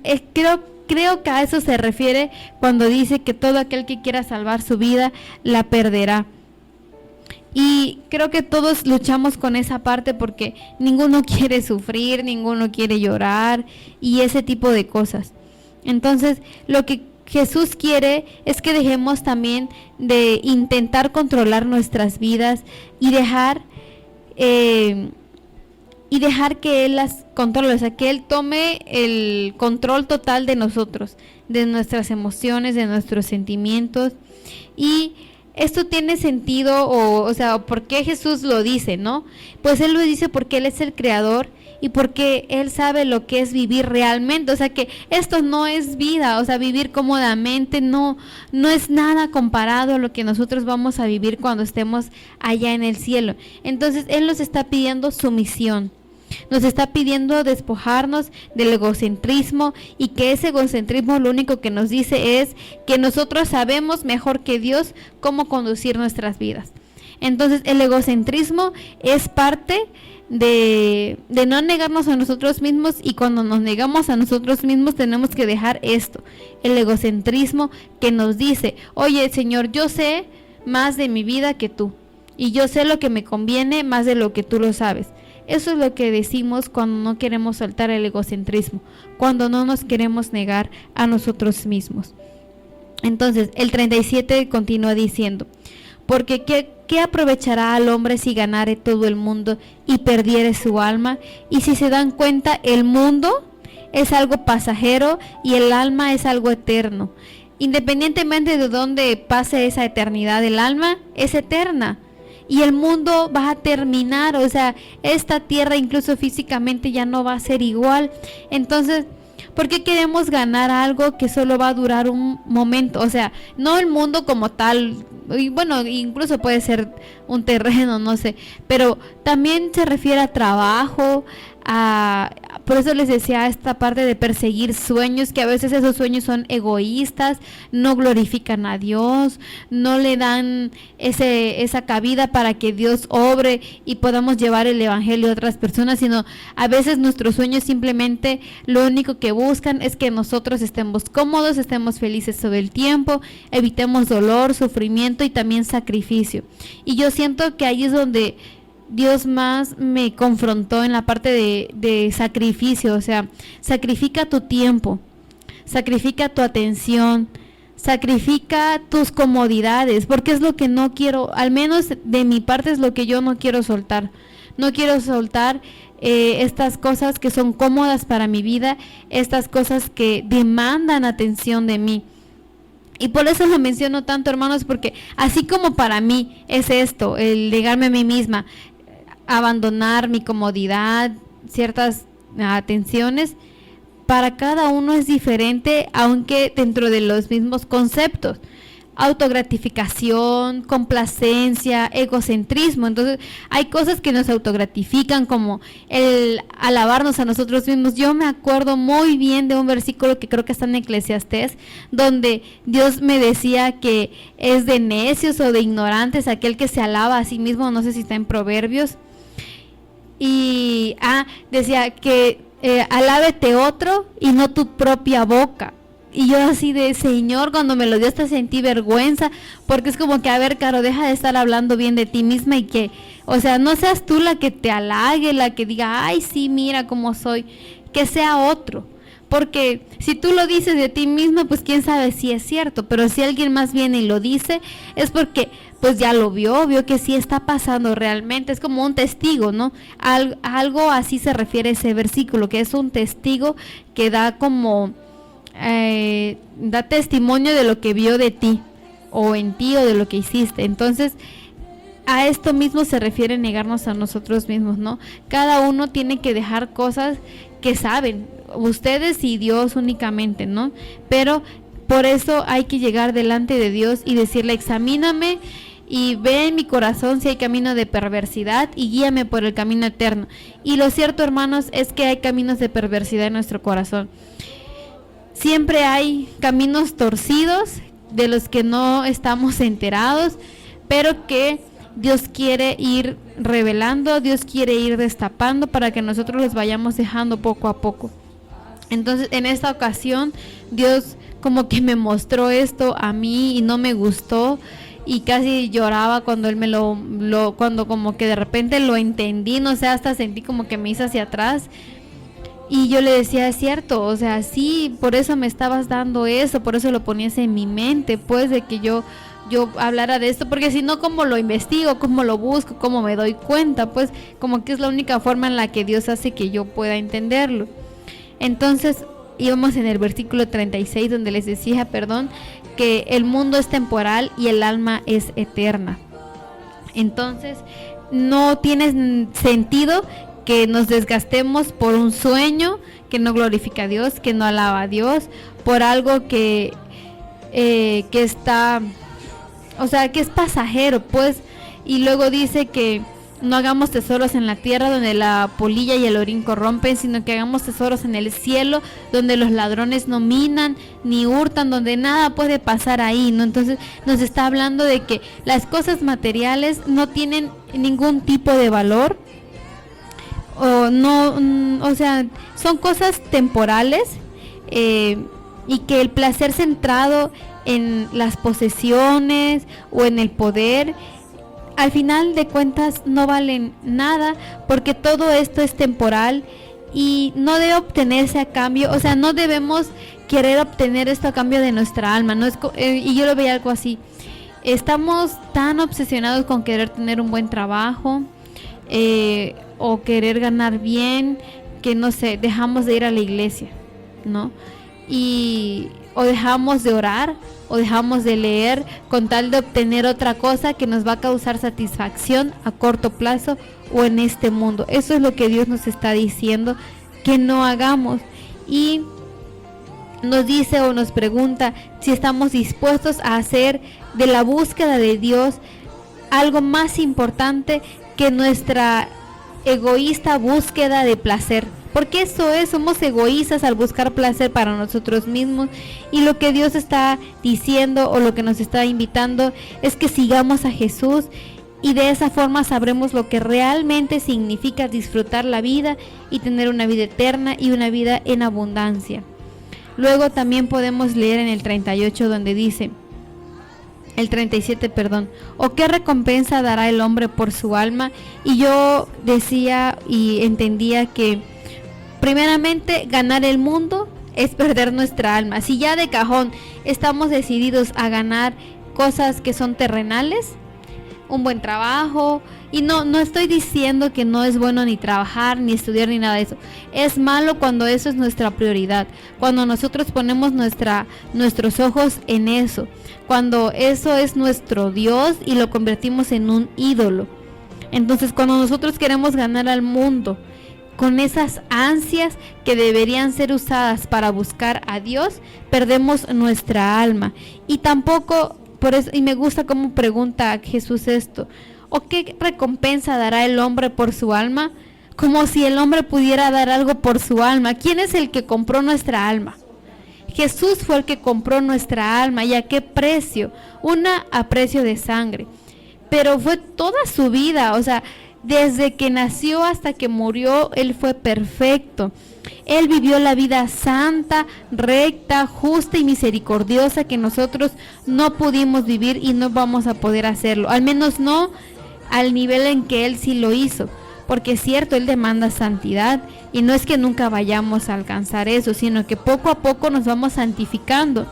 creo que a eso se refiere cuando dice que todo aquel que quiera salvar su vida, la perderá. Y creo que todos luchamos con esa parte porque ninguno quiere sufrir, ninguno quiere llorar y ese tipo de cosas. Entonces, lo que Jesús quiere es que dejemos también de intentar controlar nuestras vidas y dejar que Él las controle, o sea, que Él tome el control total de nosotros, de nuestras emociones, de nuestros sentimientos. Y esto tiene sentido, o sea, ¿por qué Jesús lo dice, no? Pues Él lo dice porque Él es el creador y porque Él sabe lo que es vivir realmente. O sea, que esto no es vida, o sea, vivir cómodamente no es nada comparado a lo que nosotros vamos a vivir cuando estemos allá en el cielo. Entonces, Él nos está pidiendo sumisión. Nos está pidiendo despojarnos del egocentrismo, y que ese egocentrismo lo único que nos dice es que nosotros sabemos mejor que Dios cómo conducir nuestras vidas. Entonces, el egocentrismo es parte de no negarnos a nosotros mismos, y cuando nos negamos a nosotros mismos tenemos que dejar esto, el egocentrismo que nos dice: oye, Señor, yo sé más de mi vida que tú, y yo sé lo que me conviene más de lo que tú lo sabes. Eso es lo que decimos cuando no queremos soltar el egocentrismo, cuando no nos queremos negar a nosotros mismos. Entonces, el 37 continúa diciendo: porque ¿qué aprovechará al hombre si ganare todo el mundo y perdiere su alma? Y si se dan cuenta, el mundo es algo pasajero y el alma es algo eterno. Independientemente de dónde pase esa eternidad, el alma es eterna. Y el mundo va a terminar, o sea, esta tierra incluso físicamente ya no va a ser igual. Entonces, ¿por qué queremos ganar algo que solo va a durar un momento? O sea, no el mundo como tal, y bueno, incluso puede ser un terreno, no sé, pero también se refiere a trabajo, por eso les decía esta parte de perseguir sueños, que a veces esos sueños son egoístas, no glorifican a Dios, no le dan esa cabida para que Dios obre y podamos llevar el evangelio a otras personas, sino a veces nuestros sueños simplemente lo único que buscan es que nosotros estemos cómodos, estemos felices todo el tiempo, evitemos dolor, sufrimiento y también sacrificio. Y yo siento que ahí es donde Dios más me confrontó, en la parte de sacrificio. O sea, sacrifica tu tiempo, sacrifica tu atención, sacrifica tus comodidades, porque es lo que no quiero, al menos de mi parte es lo que yo no quiero soltar. No quiero soltar estas cosas que son cómodas para mi vida, estas cosas que demandan atención de mí. Y por eso lo menciono tanto, hermanos, porque así como para mí es esto, el negarme a mí misma, abandonar mi comodidad, ciertas atenciones, para cada uno es diferente, aunque dentro de los mismos conceptos: autogratificación, complacencia, egocentrismo. Entonces hay cosas que nos autogratifican, como el alabarnos a nosotros mismos. Yo me acuerdo muy bien de un versículo que creo que está en Eclesiastés, donde Dios me decía que es de necios o de ignorantes aquel que se alaba a sí mismo. No sé si está en Proverbios. Y decía que alábete otro y no tu propia boca. Y yo así de, Señor, cuando me lo dio hasta sentí vergüenza, porque es como que, a ver, Caro, deja de estar hablando bien de ti misma y que, o sea, no seas tú la que te halague, la que diga, ay, sí, mira cómo soy, que sea otro. Porque si tú lo dices de ti mismo, pues quién sabe si es cierto, pero si alguien más viene y lo dice, es porque pues ya lo vio que sí está pasando realmente, es como un testigo, ¿no? Algo así se refiere ese versículo, que es un testigo que da como, da testimonio de lo que vio de ti, o en ti, o de lo que hiciste. Entonces, a esto mismo se refiere negarnos a nosotros mismos, ¿no? Cada uno tiene que dejar cosas que saben, ustedes y Dios únicamente, ¿no? Pero por eso hay que llegar delante de Dios y decirle, examíname y ve en mi corazón si hay camino de perversidad y guíame por el camino eterno. Y lo cierto, hermanos, es que hay caminos de perversidad en nuestro corazón. Siempre hay caminos torcidos de los que no estamos enterados, pero que Dios quiere ir revelando, Dios quiere ir destapando para que nosotros los vayamos dejando poco a poco. Entonces, en esta ocasión, Dios como que me mostró esto a mí y no me gustó, y casi lloraba cuando él me cuando como que de repente lo entendí, no sé, hasta sentí como que me hice hacia atrás. Y yo le decía, es cierto, o sea, sí, por eso me estabas dando eso, por eso lo ponías en mi mente, pues, de que yo hablara de esto, porque si no, ¿cómo lo investigo? ¿Cómo lo busco? ¿Cómo me doy cuenta? Pues como que es la única forma en la que Dios hace que yo pueda entenderlo. Entonces íbamos en el versículo 36 donde les decía, que el mundo es temporal y el alma es eterna. Entonces no tiene sentido que nos desgastemos por un sueño que no glorifica a Dios, que no alaba a Dios, por algo que está... O sea, que es pasajero, pues. Y luego dice que no hagamos tesoros en la tierra donde la polilla y el orín corrompen, sino que hagamos tesoros en el cielo donde los ladrones no minan ni hurtan, donde nada puede pasar ahí, ¿no? Entonces nos está hablando de que las cosas materiales no tienen ningún tipo de valor, o no, o sea, son cosas temporales, y que el placer centrado en las posesiones o en el poder, al final de cuentas no valen nada, porque todo esto es temporal y no debe obtenerse a cambio, o sea, no debemos querer obtener esto a cambio de nuestra alma, no es y yo lo veía algo así. Estamos tan obsesionados con querer tener un buen trabajo, o querer ganar bien, que no sé, dejamos de ir a la iglesia, ¿no? O dejamos de orar, o dejamos de leer con tal de obtener otra cosa que nos va a causar satisfacción a corto plazo o en este mundo. Eso es lo que Dios nos está diciendo que no hagamos, y nos dice o nos pregunta si estamos dispuestos a hacer de la búsqueda de Dios algo más importante que nuestra egoísta búsqueda de placer. Porque eso es, somos egoístas al buscar placer para nosotros mismos, y lo que Dios está diciendo o lo que nos está invitando es que sigamos a Jesús, y de esa forma sabremos lo que realmente significa disfrutar la vida y tener una vida eterna y una vida en abundancia. Luego también podemos leer en el 38 donde dice, el 37, o qué recompensa dará el hombre por su alma. Y yo decía y entendía que primeramente ganar el mundo es perder nuestra alma. Si ya de cajón estamos decididos a ganar cosas que son terrenales, un buen trabajo, y no estoy diciendo que no es bueno ni trabajar, ni estudiar, ni nada de eso. Es malo cuando eso es nuestra prioridad, cuando nosotros ponemos nuestros ojos en eso, cuando eso es nuestro Dios y lo convertimos en un ídolo. Entonces, cuando nosotros queremos ganar al mundo con esas ansias que deberían ser usadas para buscar a Dios, perdemos nuestra alma. Y tampoco, por eso, y me gusta cómo pregunta Jesús esto, ¿o qué recompensa dará el hombre por su alma? Como si el hombre pudiera dar algo por su alma. ¿Quién es el que compró nuestra alma? Jesús fue el que compró nuestra alma. ¿Y a qué precio? A precio de sangre. Pero fue toda su vida, o sea, Desde que nació hasta que murió, Él fue perfecto. Él vivió la vida santa, recta, justa y misericordiosa que nosotros no pudimos vivir y no vamos a poder hacerlo. Al menos no al nivel en que Él sí lo hizo. Porque es cierto, Él demanda santidad y no es que nunca vayamos a alcanzar eso, sino que poco a poco nos vamos santificando.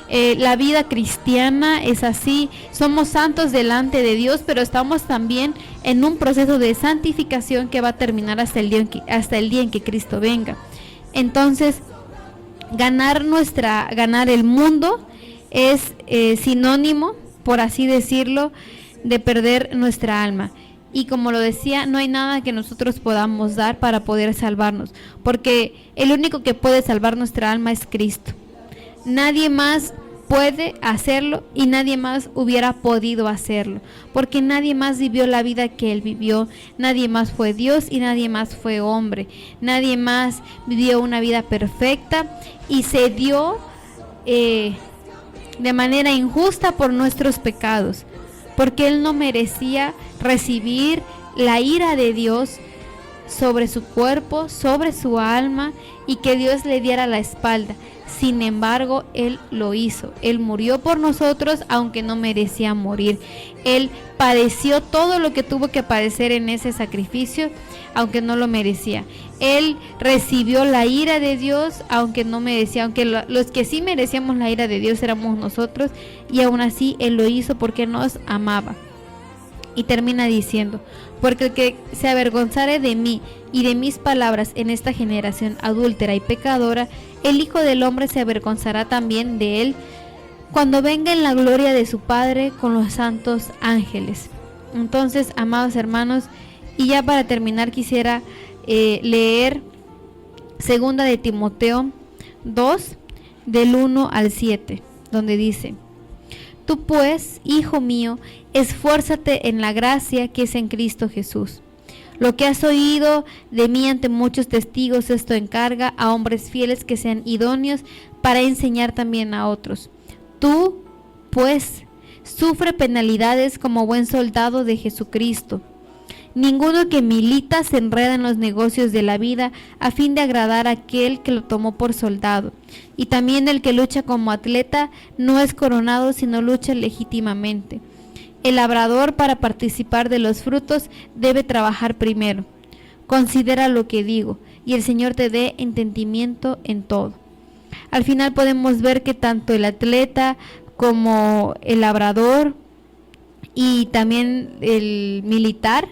La vida cristiana es así, somos santos delante de Dios, pero estamos también en un proceso de santificación que va a terminar hasta el día en que Cristo venga. Entonces, ganar el mundo es sinónimo, por así decirlo, de perder nuestra alma. Y como lo decía, no hay nada que nosotros podamos dar para poder salvarnos, porque el único que puede salvar nuestra alma es Cristo. Nadie más puede hacerlo y nadie más hubiera podido hacerlo, porque nadie más vivió la vida que Él vivió. Nadie más fue Dios y nadie más fue hombre. Nadie más vivió una vida perfecta y se dio de manera injusta por nuestros pecados, porque Él no merecía recibir la ira de Dios sobre su cuerpo, sobre su alma, y que Dios le diera la espalda. Sin embargo, Él lo hizo. Él murió por nosotros, aunque no merecía morir. Él padeció todo lo que tuvo que padecer en ese sacrificio, aunque no lo merecía. Él recibió la ira de Dios, aunque no merecía, aunque los que sí merecíamos la ira de Dios éramos nosotros, y aún así Él lo hizo porque nos amaba. Y termina diciendo: porque el que se avergonzare de mí y de mis palabras en esta generación adúltera y pecadora, el Hijo del Hombre se avergonzará también de él cuando venga en la gloria de su Padre con los santos ángeles. Entonces, amados hermanos, y ya para terminar quisiera leer 2 de Timoteo 2, del 1 al 7, donde dice: Tú pues, hijo mío, esfuérzate en la gracia que es en Cristo Jesús. Lo que has oído de mí ante muchos testigos, esto encarga a hombres fieles que sean idóneos para enseñar también a otros. Tú, pues, sufre penalidades como buen soldado de Jesucristo. Ninguno que milita se enreda en los negocios de la vida a fin de agradar a aquel que lo tomó por soldado. Y también el que lucha como atleta no es coronado, sino lucha legítimamente. El labrador, para participar de los frutos, debe trabajar primero. Considera lo que digo, y el Señor te dé entendimiento en todo. Al final podemos ver que tanto el atleta como el labrador y también el militar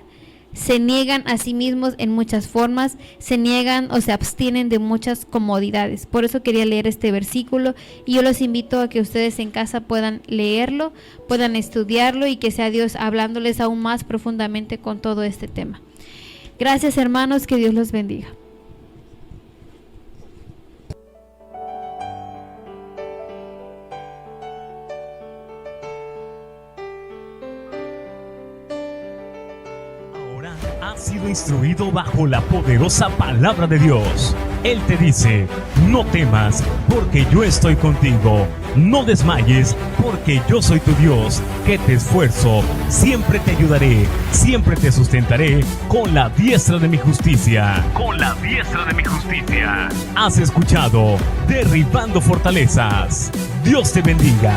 se niegan a sí mismos en muchas formas, se niegan o se abstienen de muchas comodidades. Por eso quería leer este versículo, y yo los invito a que ustedes en casa puedan leerlo, puedan estudiarlo, y que sea Dios hablándoles aún más profundamente con todo este tema. Gracias, hermanos, que Dios los bendiga. Has sido instruido bajo la poderosa palabra de Dios. Él te dice: no temas, porque yo estoy contigo. No desmayes, porque yo soy tu Dios, que te esfuerzo. Siempre te ayudaré, siempre te sustentaré con la diestra de mi justicia. Con la diestra de mi justicia. Has escuchado Derribando Fortalezas. Dios te bendiga.